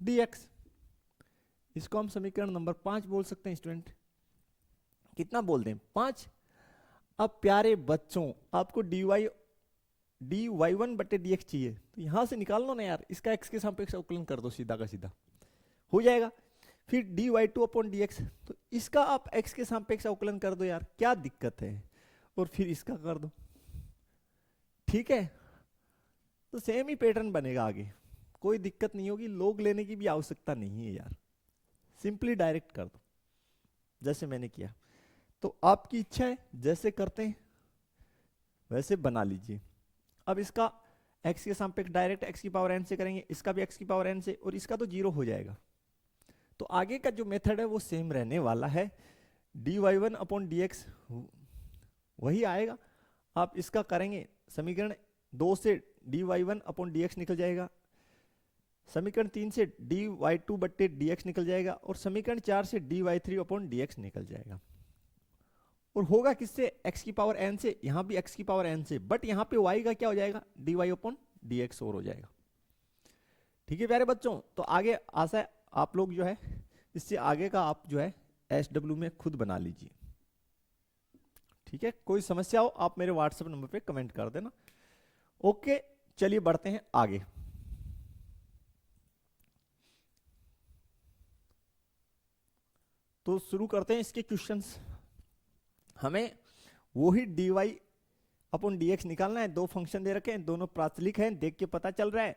dx। इसको हम समीकरण नंबर 5 बोल सकते हैं स्टूडेंट। कितना बोल दें, 5। अब प्यारे बच्चों आपको dy1 बटे dx चाहिए, तो यहां से निकाल लो ना यार, इसका x के सापेक्ष अवकलन कर दो, सीधा का सीधा हो जाएगा। फिर dy2 अपॉन dx, तो इसका आप x के सापेक्ष अवकलन कर दो यार, क्या दिक्कत है, और फिर इसका कर दो। ठीक है, तो सेम ही पैटर्न बनेगा आगे, कोई दिक्कत नहीं होगी, लोग लेने की भी आवश्यकता नहीं है यार, सिंपली डायरेक्ट कर दो जैसे मैंने किया। तो आपकी इच्छा है, जैसे करते हैं वैसे बना लीजिए। अब इसका x के सापेक्ष डायरेक्ट x की पावर n से करेंगे, इसका भी x की पावर n से, और इसका तो 0 हो जाएगा। तो आगे का जो मेथड है वो सेम रहने वाला है, dy1 अपॉन dx वही आएगा। आप इसका करेंगे, समीकरण 2 से dy1 अपॉन dx निकल जाएगा, समीकरण 3 से dy2 बट्टे dx निकल जाएगा, और समीकरण 4 से dy3 अपॉन dx निकल जाएगा। और होगा किससे, x की पावर n से, यहां भी x की पावर n से, बट यहां पे y का क्या हो जाएगा, dy अपॉन dx और हो जाएगा। ठीक है प्यारे बच्चों, तो आगे आशा है आप लोग जो है इससे आगे का आप जो है SW में खुद बना लीजिए। ठीक है, कोई समस्या हो आप मेरे व्हाट्सएप नंबर पे कमेंट कर देना। ओके, चलिए बढ़ते हैं आगे। तो शुरू करते हैं इसके क्वेश्चंस। हमें वही dy अपॉन dx निकालना है, दो फंक्शन दे रखे हैं, दोनों प्राचलिक हैं, देख के पता चल रहा है।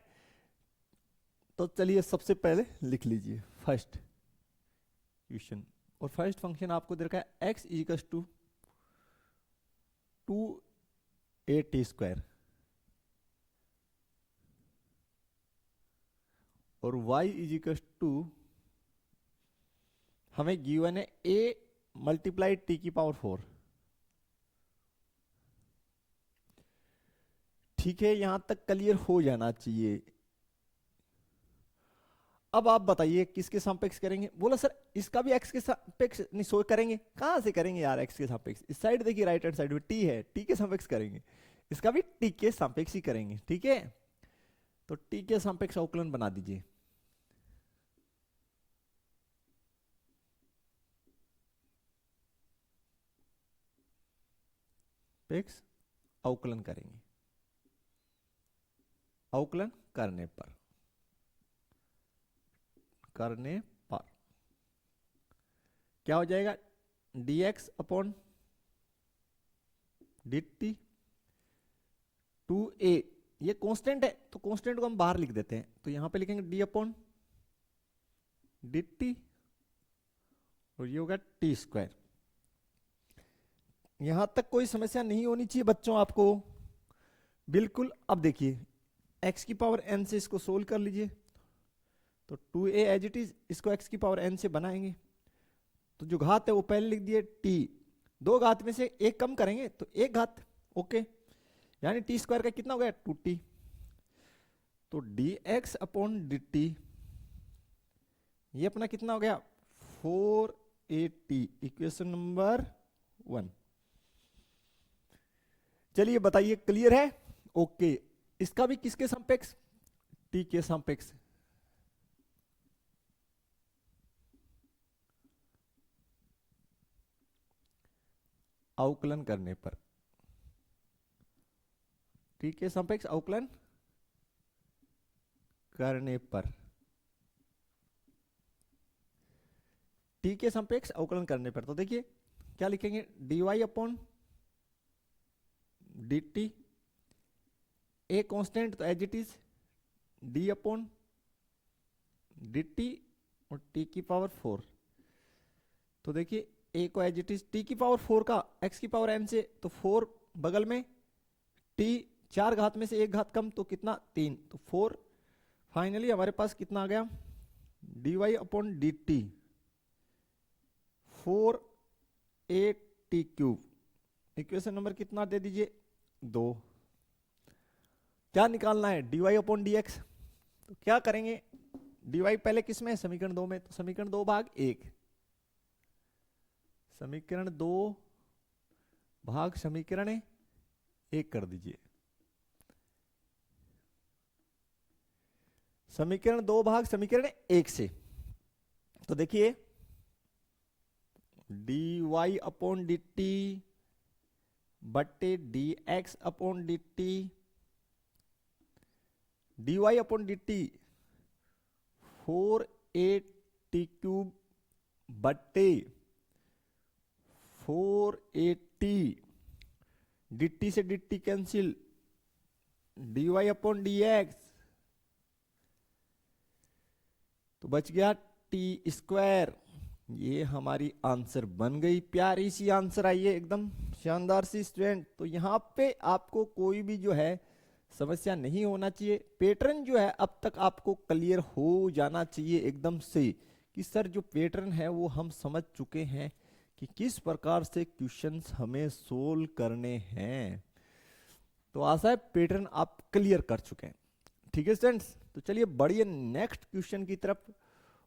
तो चलिए सबसे पहले लिख लीजिए फर्स्ट क्वेश्चन, और फर्स्ट फंक्शन आपको दे रखा है x equals to 2at square और y इक्वल्स टू, हमें गिवन है a मल्टीप्लाई t की पावर 4। ठीक है, यहां तक क्लियर हो जाना चाहिए। अब आप बताइए किसके सापेक्ष करेंगे। बोला सर इसका भी एक्स के सापेक्ष नहीं, सो करेंगे कहां से करेंगे यार एक्स के सापेक्ष। इस साइड देखिए राइट हैंड साइड में टी है, टी के सापेक्ष करेंगे, इसका भी टी के सापेक्ष ही करेंगे। ठीक है, तो टी के सापेक्ष अवकलन बना दीजिए। सापेक्ष अवकलन करेंगे, अवकलन करने पर क्या हो जाएगा, dx अपॉन dt 2a, ये कांस्टेंट है तो कांस्टेंट को हम बाहर लिख देते हैं, तो यहां पे लिखेंगे d अपॉन dt और ये होगा टी स्क्वायर। यहां तक कोई समस्या नहीं होनी चाहिए बच्चों आपको, बिल्कुल। अब देखिए x की पावर n से इसको सोल्व कर लीजिए, तो 2a एज इट इज, इसको x की पावर n से बनाएंगे, तो जो घात है वो पहले लिख दिए t, दो घात में से एक कम करेंगे तो एक घात, ओके, यानी टी स्क्वायर का कितना हो गया 2t, तो dx अपॉन dt ये अपना कितना हो गया 4at, इक्वेशन नंबर 1। चलिए बताइए क्लियर है, ओके। इसका भी किसके सापेक्ष, टी के सापेक्ष। अवकलन करने पर, टी के सापेक्ष अवकलन करने पर, टी के सापेक्ष अवकलन करने पर, तो देखिए क्या लिखेंगे, dy upon dt, a constant तो as it is d upon dt और t की पावर 4, तो देखिए a को एज इट इज t की पावर 4 का x की पावर n से, तो 4 बगल में, t चार घात में से एक घात कम तो कितना 3, तो 4, फाइनली हमारे पास कितना आ गया dy upon dt 4at cube, equation number कितना दे दीजिए 2। क्या निकालना है dy अपॉन dx, तो क्या करेंगे, dy पहले किस में है समीकरण 2 में, तो समीकरण 2 भाग 1, समीकरण 2 भाग समीकरण 1 कर दीजिए, समीकरण 2 भाग समीकरण 1 से, तो देखिए dy अपॉन dt बट्टे dx upon dt, dy upon dt 4at cube बट्टे 4at, dt से dt cancel, dy upon dx तो बच गया टी स्क्वायर। ये हमारी आंसर बन गई, प्यारी सी आंसर आई है एकदम शानदार सी स्टूडेंट। तो यहाँ पे आपको कोई भी जो है समस्या नहीं होना चाहिए, पैटर्न जो है अब तक आपको क्लियर हो जाना चाहिए एकदम से, कि सर जो पैटर्न है वो हम समझ चुके हैं कि किस प्रकार से क्वेश्चंस हमें सोल्व करने हैं। तो आशा है पैटर्न आप क्लियर कर चुके हैं। ठीक है स्टूडेंट्स, तो चलिए बढ़िए नेक्स्ट क्वेश्चन की तरफ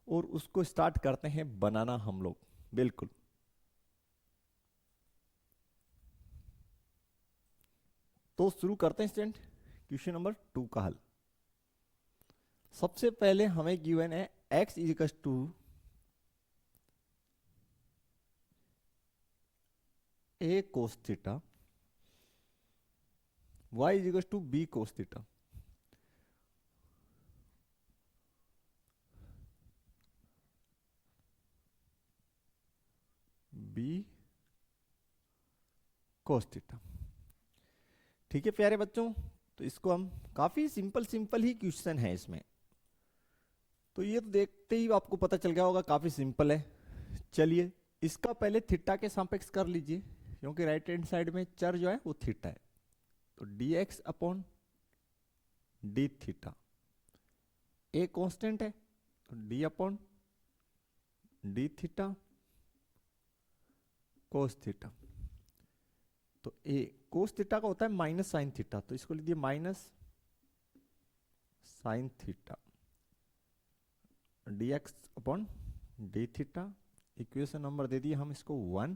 और उसको स्टार्ट करते हैं बनाना हम लोग। बिल्कुल, तो शुरू करते हैं स्टूडेंट क्वेश्चन नंबर 2 का हल। सबसे पहले हमें गिवन है x equal to a cos theta, y equal to b cos theta. b cos theta, ठीक है प्यारे बच्चों। तो इसको हम काफी सिंपल ही क्वेश्चन है इसमें, तो ये तो देखते ही आपको पता चल गया होगा काफी सिंपल है। चलिए इसका पहले थीटा के सापेक्ष कर लीजिए, क्योंकि राइट हैंड साइड में चर जो है वो थीटा है, तो dx upon D theta, a constant है तो d upon D theta cos theta. तो ए कोस थीटा का होता है माइनस साइन थीटा, तो इसको लिख दिए minus sine theta dx upon D theta. Equation number दे दिए हम इसको 1।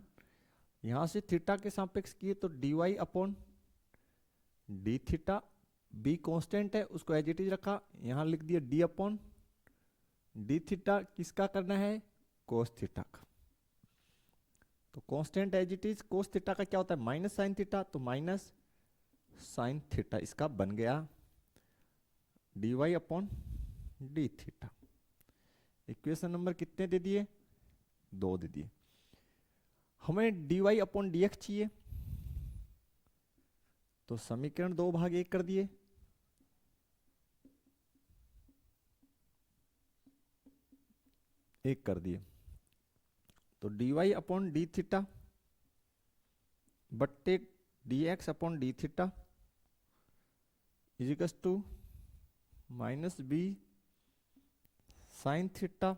यहां से थीटा के सापेक्ष किए तो dy upon D theta, B constant है उसको एज इट इज रखा, यहां लिख दिया डी अपॉन डी थीटा। किसका करना है? कोस थीटा का। तो constant as it is, cos theta का क्या होता है? माइनस साइन थीटा, तो माइनस साइन थीटा इसका बन गया D Y upon D theta. Equation number कितने दे दिए? 2 दे दिए। हमें D Y upon D X चाहिए, तो समीकरण 2 भाग 1 कर दिए। एक कर दिए तो D Y upon D theta बट्टे d x upon D theta equals to minus b sine theta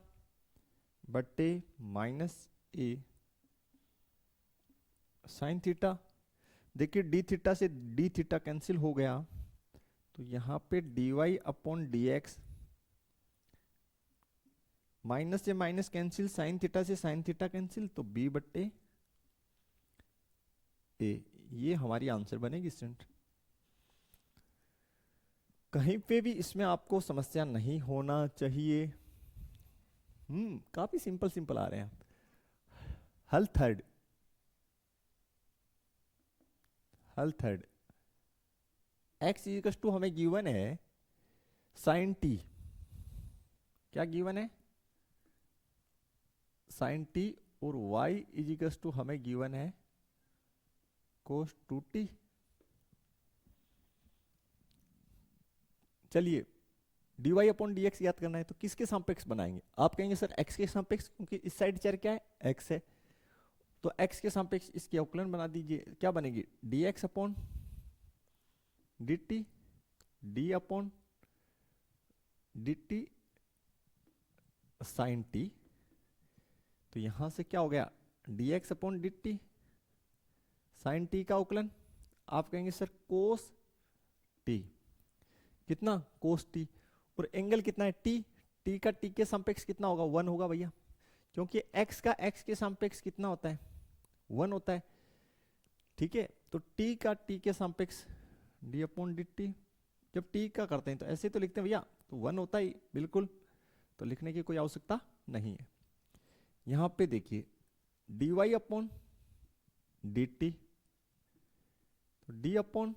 बट्टे माइनस ए साइन थीटा। देखिए डी थीटा से डी थीटा कैंसिल हो गया, तो यहां पे d Y upon D x, minus से माइनस कैंसिल, साइन थीटा से साइन थीटा कैंसिल, तो बी बट्टे ए, ये हमारी आंसर बनेगी स्टूडेंट। कहीं पे भी इसमें आपको समस्या नहीं होना चाहिए। काफी सिंपल सिंपल आ रहे हैं। हल थर्ड, हल थर्ड एक्स इक्वल्स टू हमें गिवन है साइन टी। क्या गिवन है? साइन टी, और y इज इक्वल्स टू हमें गिवन है कोस 2t। चलिए dy अपॉन dx याद करना है, तो किसके सापेक्ष बनाएंगे? आप कहेंगे सर x के सापेक्ष, क्योंकि इस साइड चर क्या है? x है, तो x के सापेक्ष इसकी अवकलन बना दीजिए। क्या बनेगी? dx upon dt, d upon dt sine t। तो यहां से क्या हो गया? dx upon dt sine t का अवकलन। आप कहेंगे सर कोस t, कितना? कोस t, और एंगल कितना है? t, t का t के सापेक्ष कितना होगा? 1 होगा भैया, क्योंकि x का x के सापेक्ष कितना होता है? 1 होता है। ठीक है, तो t का t के सापेक्ष d अपॉन dt, जब t का करते हैं तो ऐसे तो लिखते हैं भैया, तो 1 होता ही बिल्कुल, तो लिखने की कोई आवश्यकता नहीं है। यहां पे देखिए dy अपॉन dt, तो d अपॉन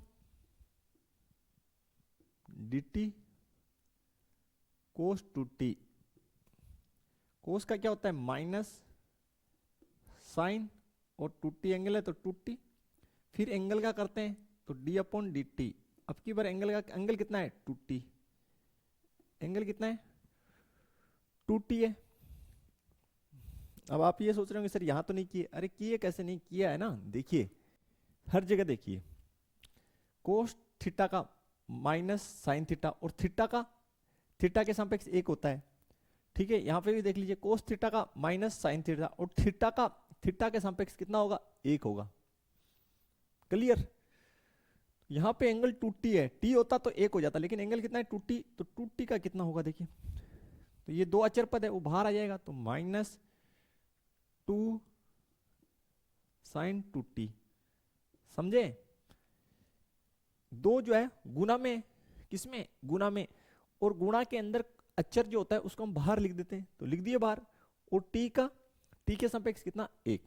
dt कोस 2t। कोस का क्या होता है? माइनस साइन, और 2t एंगल है तो 2t। फिर एंगल का करते हैं तो d अपॉन dt। अब की बार एंगल का, एंगल कितना है? 2t। एंगल कितना है? 2t है। अब आप ये सोच रहे होंगे सर यहां तो नहीं किए। अरे किए कैसे नहीं? किया है ना। देखिए हर जगह देखिए, कोस थीटा का माइनस साइन थीटा, और थीटा का, थीटा के सापेक्ष 1 होता है। ठीक है, यहां पे भी देख लीजिए कोस थीटा का माइनस साइन थीटा, और थीटा का, थीटा के सापेक्ष कितना होगा? 1 होगा। क्लियर? यहां पे एंगल 2t है, t होता तो 1 हो जाता, लेकिन एंगल कितना है? 2t, तो 2t का कितना होगा? देखिए, तो ये 2 अचर पद है, वो बाहर आ जाएगा, तो माइनस 2 साइन 2t। समझे? 2 जो है गुना में, किसमें? गुना में, और गुणा के अंदर अक्षर जो होता है उसको हम बाहर लिख देते हैं, तो लिख दिए बाहर। और t का, t के सापेक्ष कितना? 1।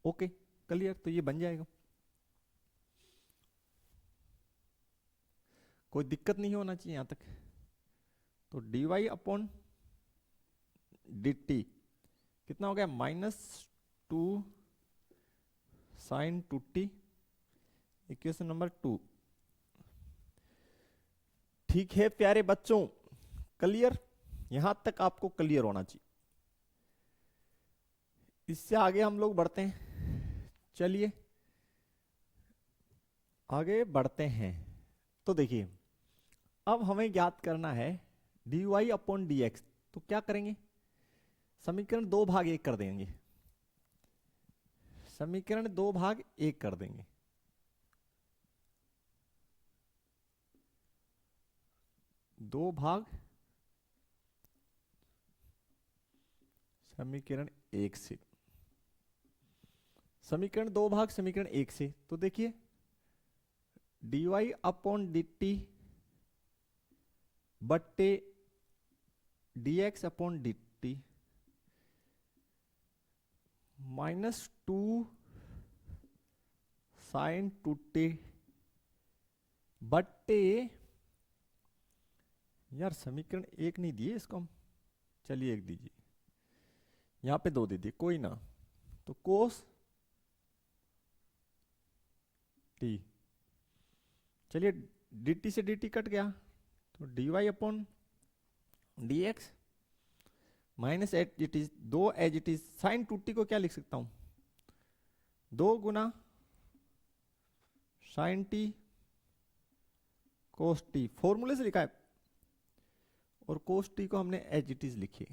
ओके क्लियर, तो ये बन जाएगा। कोई दिक्कत नहीं होना चाहिए यहां तक। तो dy अपॉन dt कितना हो गया? Minus 2 sine 2t, equation number 2। ठीक है प्यारे बच्चों, क्लियर? यहां तक आपको क्लियर होना चाहिए। इससे आगे हम लोग बढ़ते हैं। चलिए आगे बढ़ते हैं। तो देखिए अब हमें ज्ञात करना है dy अपॉन dx। तो क्या करेंगे? समीकरण 2 भाग 1 कर देंगे। समीकरण 2 भाग 1 कर देंगे। दो भाग समीकरण एक से, समीकरण दो भाग समीकरण एक से, तो देखिए dy अपॉन dt बट्टे dx upon dt -2 sine 2t बट्टे, यार समीकरण एक नहीं दिए इसको हम, चलिए एक दीजिए, यहां पे दो दे दिए, कोई ना, तो कोस टी, चलिए dt से dt कट गया, तो dy upon dx minus as it is, दो as it is, sine 2t को क्या लिख सकता हूं, 2 गुना साइन टी कोस टी, फॉर्मूले से लिखा है, और कोस टी को हमने एज इट इज लिखी,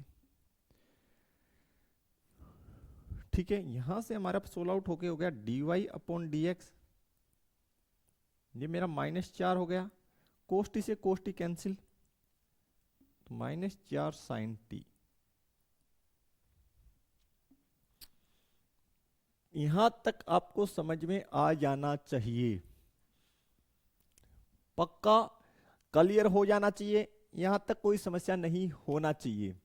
ठीक है। यहां से हमारा सोल आउट होके हो गया dy अपॉन dx, ये मेरा -4 हो गया, कोस टी से कोस टी कैंसिल, तो -4 साइन टी। यहां तक आपको समझ में आ जाना चाहिए, पक्का क्लियर हो जाना चाहिए, यहां तक कोई समस्या नहीं होना चाहिए।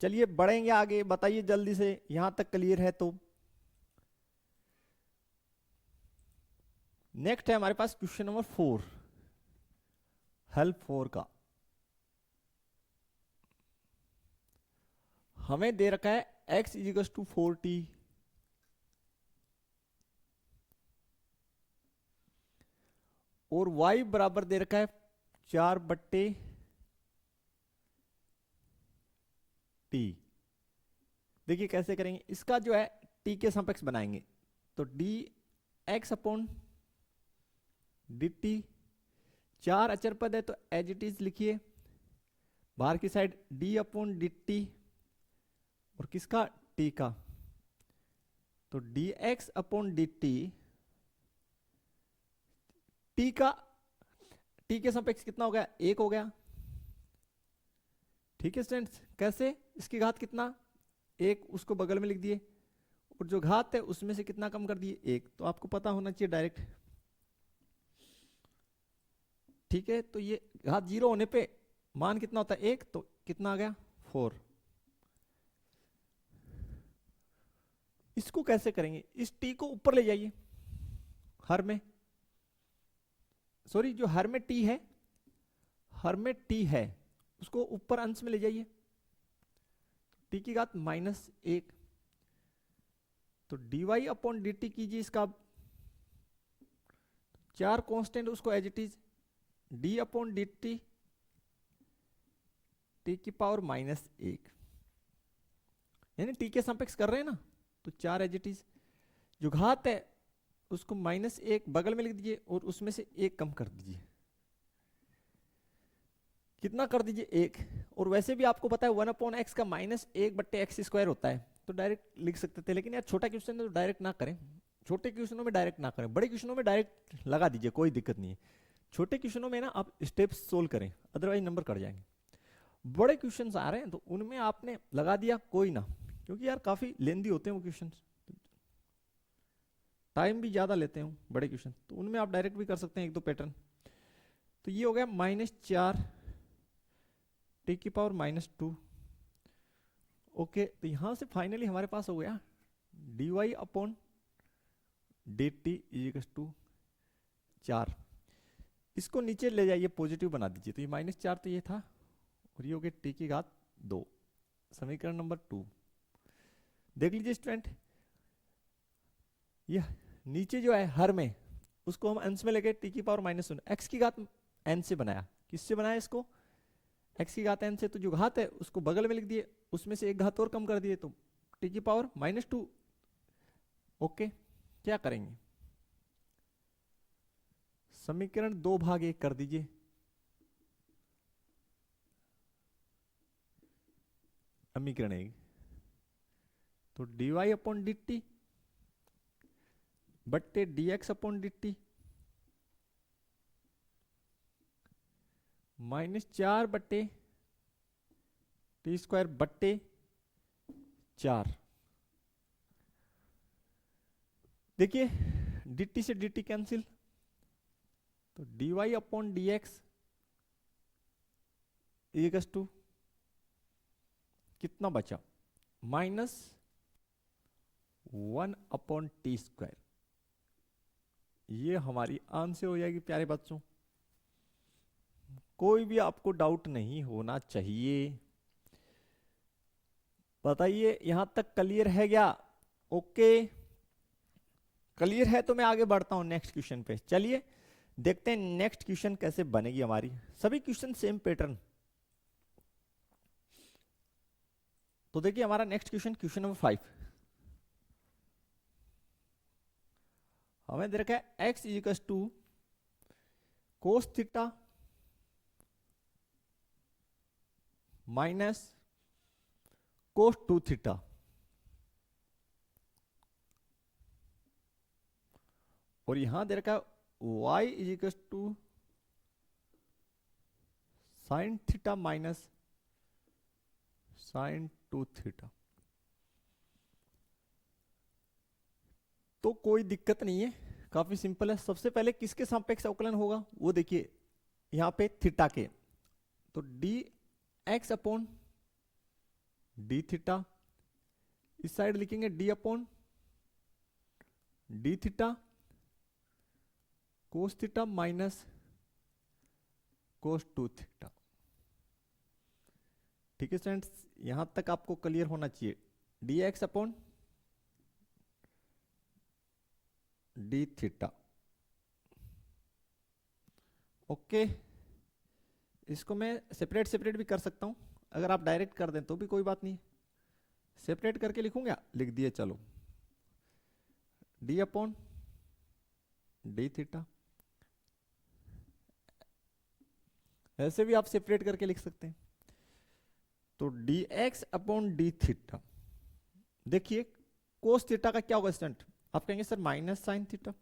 चलिए बढ़ेंगे आगे, बताइए जल्दी से, यहां तक क्लियर है तो। नेक्स्ट है हमारे पास क्वेश्चन नंबर 4, हेल्प 4 का। हमें दे रखा है x इजिकल्स टू 4t, और y बराबर दे रखा है 4 बट्टे t। देखिए कैसे करेंगे, इसका जो है t के समकक्ष बनाएंगे, तो dx अपॉन dt, 4 अचर पद है तो एज इट इज लिखिए, बाहर की साइड d अपॉन dt, और किसका, t का, तो dx अपॉन dt, t का, t के समकक्ष कितना हो गया, 1 हो गया, ठीक है स्टूडेंट्स। कैसे, इसकी घात कितना, 1, उसको बगल में लिख दिए, और जो घात है उसमें से कितना कम कर दिए, 1, तो आपको पता होना चाहिए डायरेक्ट, ठीक है। तो ये घात 0 होने पे मान कितना होता है, 1, तो कितना आ गया, 4। इसको कैसे करेंगे, इस t को ऊपर ले जाइए, हर में, सॉरी जो हर में t है, हर में t है उसको ऊपर अंश में ले जाइए, t की घात -1, तो dy अपॉन dt कीजिए, इसका 4 कांस्टेंट उसको as it is, d upon dt t की पावर -1, यानी t के समकक्ष कर रहे हैं ना, तो 4 एज इट इज, जो घात है उसको -1 बगल में लिख दीजिए, और उसमें से 1 कम कर दीजिए, कितना कर दीजिए, 1। और वैसे भी आपको पता है 1 अपॉन एक्स का -1 बट्टे एक्स स्क्वायर होता है, तो डायरेक्ट लिख सकते थे, लेकिन यार छोटा क्वेश्चन है तो डायरेक्ट ना करें, छोटे क्वेश्चनों में डायरेक्ट ना करें, बड़े क्वेश्चनों में डायरेक्ट लगा दीजिए, कोई दिक्कत नहीं है। छोटे क्वेश्चनों में ना आप स्टेप्स सोल्व करें, अदरवाइज नंबर कट जाएंगे। बड़े क्वेश्चंस आ रहे हैं तो उनमें आपने लगा दिया कोई ना, क्योंकि यार काफी लेंदी होते हैं वो क्वेश्चन, टाइम भी ज्यादा लेते हैं बड़े क्वेश्चन, तो उनमें आप डायरेक्ट भी कर सकते हैं 1-2 पैटर्न। तो ये हो गया -4 t की पावर -2, ओके। तो यहां से फाइनली हमारे पास हो गया dy upon dt equals to 4, इसको नीचे ले जाइए, पॉजिटिव बना दीजिए, तो ये -4 तो ये था, और ये हो गया t की घात 2, समीकरण नंबर 2। देख लीजिए स्टूडेंट, ये नीचे जो है हर में, उसको हम अंश में लेके t की पावर -1, x की घात n से बनाया, किससे बनाया इसको, x की घात n से, तो जो घात है उसको बगल में लिख दिए, उसमें से एक घात और कम कर दिए, तो t की पावर -2, ओके। क्या करेंगे, समीकरण 2 भाग 1 कर दीजिए, समीकरण 1, तो dy अपॉन dt बट्टे dx अपॉन dt -4/t² बट्टे 4। देखिए dt से dt कैंसिल, तो dy/dx इक्वल्स टू कितना बचा, -1/t²। ये हमारी आंसर हो जाएगी प्यारे बच्चों। कोई भी आपको डाउट नहीं होना चाहिए। बताइए यहां तक क्लियर है क्या? ओके क्लियर है तो मैं आगे बढ़ता हूं नेक्स्ट क्वेश्चन पे। चलिए देखते हैं नेक्स्ट क्वेश्चन कैसे बनेगी हमारी। सभी क्वेश्चन सेम पैटर्न। तो देखिए हमारा नेक्स्ट क्वेश्चन, क्वेश्चन नंबर 5, हमें दे रखा है x equals to cos theta minus cos 2 theta, और यहां दे रखा है y equals to sine theta minus sine 2 theta. तो कोई दिक्कत नहीं है, काफी सिंपल है। सबसे पहले किसके सापेक्ष अवकलन होगा वो देखिए, यहां पे थीटा के, तो dx अपॉन डी थीटा, इस साइड लिखेंगे d upon D theta cos theta minus cos 2 theta. ठीक है स्टूडेंट्स, यहां तक आपको क्लियर होना चाहिए। dx upon D theta. Okay, इसको मैं सेपरेट सेपरेट भी कर सकता हूं, अगर आप डायरेक्ट कर दें तो भी कोई बात नहीं। सेपरेट करके लिखूंगा, लिख दिए चलो, d अपॉन डी थीटा। ऐसे भी आप सेपरेट करके लिख सकते हैं। तो dx अपॉन डी थीटा, देखिए कोस थीटा का क्या होगा स्टूडेंट, आप कहेंगे सर माइनस साइन थीटा,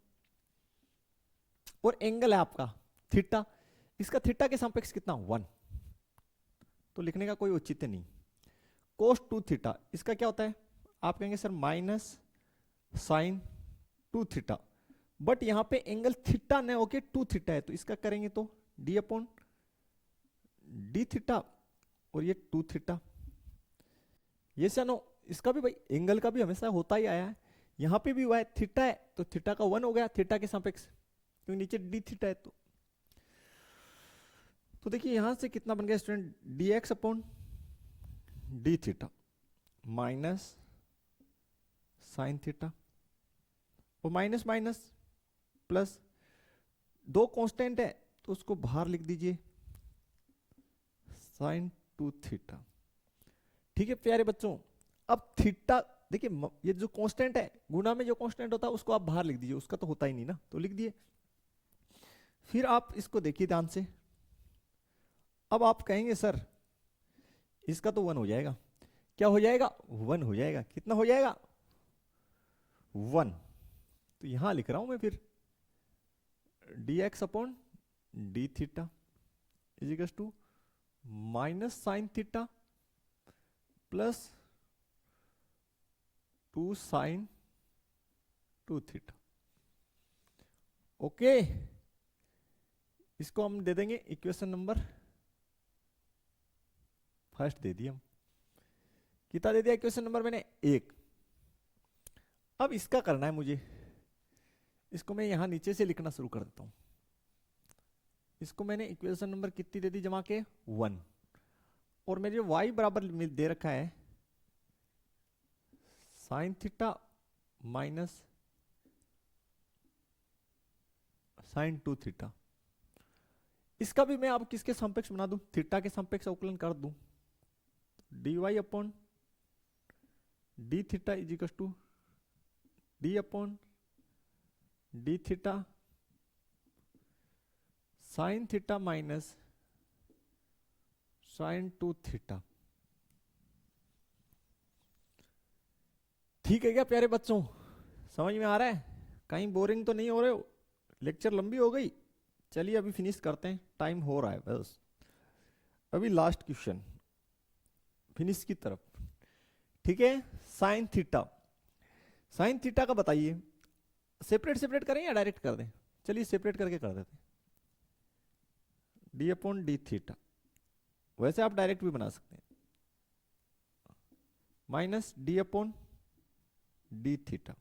और एंगल है आपका थीटा, इसका थीटा के सापेक्ष कितना 1, तो लिखने का कोई औचित्य नहीं। कोस 2 थीटा, इसका क्या होता है, आप कहेंगे sir minus sine 2 theta, but यहां पे एंगल थीटा न होके 2 थीटा है, तो इसका करेंगे तो d अपॉन डी थीटा, और ये 2 थीटा। ये नो, इसका भी भाई एंगल का भी हमेशा होता ही आया है, यहां पे भी हुआ है, थीटा है तो थीटा का 1 हो गया थीटा के सापेक्ष, क्योंकि नीचे डी थीटा है। तो देखिए यहां से कितना बन गया student, dx upon D theta minus sine theta, और माइनस माइनस प्लस, दो कांस्टेंट है तो उसको बाहर लिख दीजिए, साइन 2 थीटा। ठीक है प्यारे बच्चों, अब थीटा देखिए, ये जो कांस्टेंट है, गुणा में जो कांस्टेंट होता है उसको आप बाहर लिख दीजिए, उसका तो होता ही नहीं ना, तो लिख दिए। फिर आप इसको देखिए ध्यान से, अब आप कहेंगे सर इसका तो 1 हो जाएगा, क्या हो जाएगा 1 हो जाएगा, कितना हो जाएगा 1, तो यहां लिख रहा हूं मैं फिर dx upon D theta is equal to minus sine theta plus 2 sine 2 theta. Okay, इसको हम दे देंगे इक्वेशन नंबर फर्स्ट, दे दिया हम। कितना दे दिया इक्वेशन नंबर मैंने 1। अब इसका करना है मुझे, इसको मैं यहां नीचे से लिखना शुरू कर देता हूं। इसको मैंने इक्वेशन नंबर कितनी दे दी जमा के 1, और मेरे y बराबर दे रखा है sine theta minus sine 2 theta. इसका भी मैं अब किसके सापेक्ष बना दूं, थीटा के सापेक्ष अवकलन कर दूं, dy upon D theta is equal to D upon D theta sine theta minus sine 2 theta. ठीक है क्या प्यारे बच्चों, समझ में आ रहा है, कहीं बोरिंग तो नहीं हो रहे हो, लेक्चर लंबी हो गई। चलिए अभी फिनिश करते हैं, टाइम हो रहा है बस। अभी लास्ट क्वेश्चन फिनिश की तरफ, ठीक है। साइन थीटा, साइन थीटा का बताइए, सेपरेट सेपरेट करें या डायरेक्ट कर दें? चलिए सेपरेट करके कर देते हैं। डी अपॉन डी थीटा, वैसे आप डायरेक्ट भी बना सकते हैं, minus D upon D theta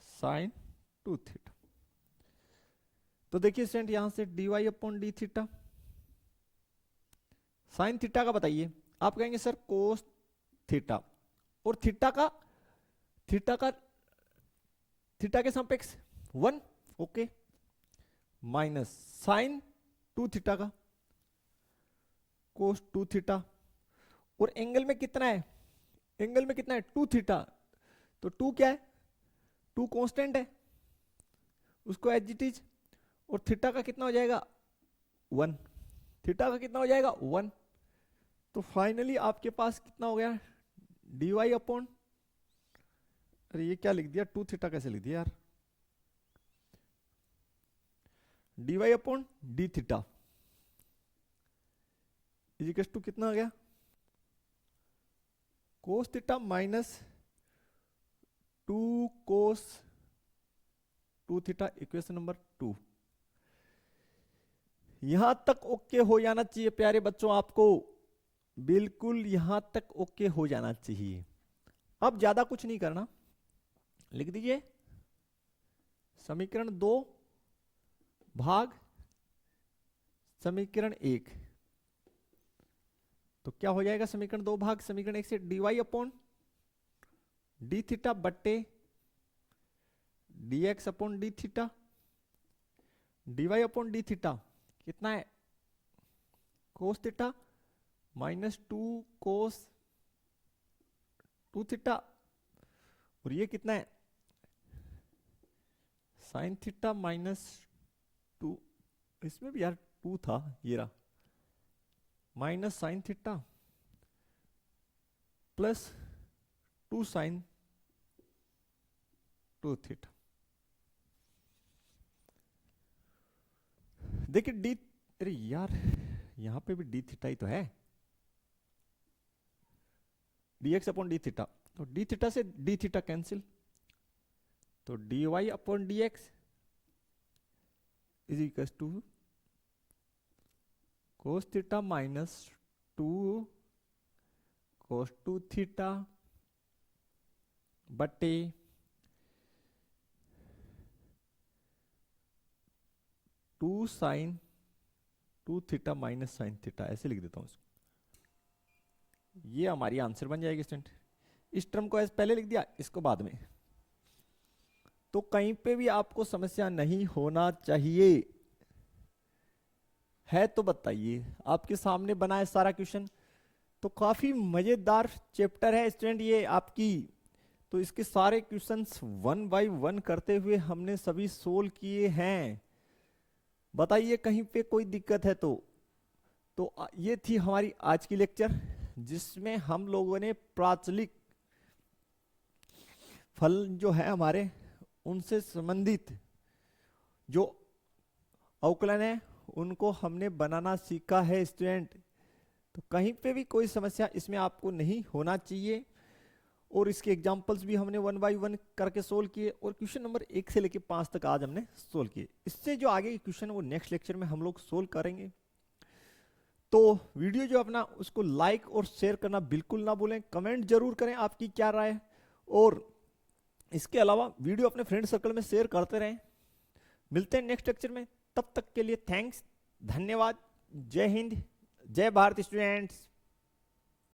sine 2 theta. तो देखिए स्टूडेंट, यहां से D Y upon D theta, sine theta का बताइए। आप कहेंगे सर कोस थीटा, और थीटा के सापेक्ष 1, ओके, माइनस साइन 2 थीटा का कोस 2 थीटा, और एंगल में कितना है? एंगल में कितना है? 2 थीटा। तो 2 क्या है? 2 कांस्टेंट है, उसको एज इट इज, और थीटा का कितना हो जाएगा? 1। थीटा का कितना हो जाएगा? 1। तो फाइनली आपके पास कितना हो गया? डी वाई अपॉन, अरे ये क्या लिख दिया, 2 थीटा कैसे लिख दिया यार? D Y upon D theta equals to कितना आ गया? Cos theta minus 2 cos 2 theta, equation number 2। यहां तक ओके हो जाना चाहिए प्यारे बच्चों, आपको बिल्कुल यहां तक ओके हो जाना चाहिए। अब ज्यादा कुछ नहीं करना, लिख दीजिए समीकरण 2 भाग समीकरण 1। तो क्या हो जाएगा? समीकरण 2 भाग समीकरण 1 से D Y upon D theta बट्टे d x upon D theta, d Y upon D theta कितना है? Cos theta minus 2 cos 2 theta, और ये कितना है? साइन थीटा माइनस 2, इसमें भी यार 2 था, ये रहा, minus sine theta plus 2 sine 2 theta. देखिए डी, अरे यार यहां पे भी डी थीटा ही तो है, D x upon D theta, तो डी थीटा से डी थीटा कैंसिल, तो D Y upon D X is equal to cos theta minus 2 cos 2 theta बटे 2 sine 2 theta minus sine theta, ऐसे लिख देता हूं इसको। ये हमारी आंसर बन जाएगी स्टूडेंट। इस टर्म को ऐसे पहले लिख दिया, इसको बाद में। तो कहीं पे भी आपको समस्या नहीं होना चाहिए, है तो बताइए। आपके सामने बना है सारा क्वेश्चन, तो काफी मजेदार चैप्टर है स्टूडेंट ये आपकी। तो इसके सारे क्वेश्चंस 1 बाय 1 करते हुए हमने सभी सोल्व किए हैं। बताइए कहीं पे कोई दिक्कत है तो ये थी हमारी आज की लेक्चर, जिसमें हम लोगों ने प्राचलिक फल जो है हमारे, उनसे संबंधित जो अवकलन है उनको हमने बनाना सीखा है स्टूडेंट। तो कहीं पे भी कोई समस्या इसमें आपको नहीं होना चाहिए, और इसके एग्जांपल्स भी हमने 1 बाय 1 करके सोल्व किए, और क्वेश्चन नंबर 1 से लेके 5 तक आज हमने सोल्व किए। इससे जो आगे के क्वेश्चन है वो नेक्स्ट लेक्चर में हम लोग सोल्व करेंगे। तो वीडियो जो अपना उसको लाइक और शेयर करना बिल्कुल ना भूलें, कमेंट जरूर करें आपकी क्या राय है, और इसके अलावा वीडियो अपने फ्रेंड सर्कल में शेयर करते रहें। मिलते हैं नेक्स्ट लेक्चर में, तब तक के लिए थैंक्स, धन्यवाद, जय हिंद, जय भारत स्टूडेंट्स।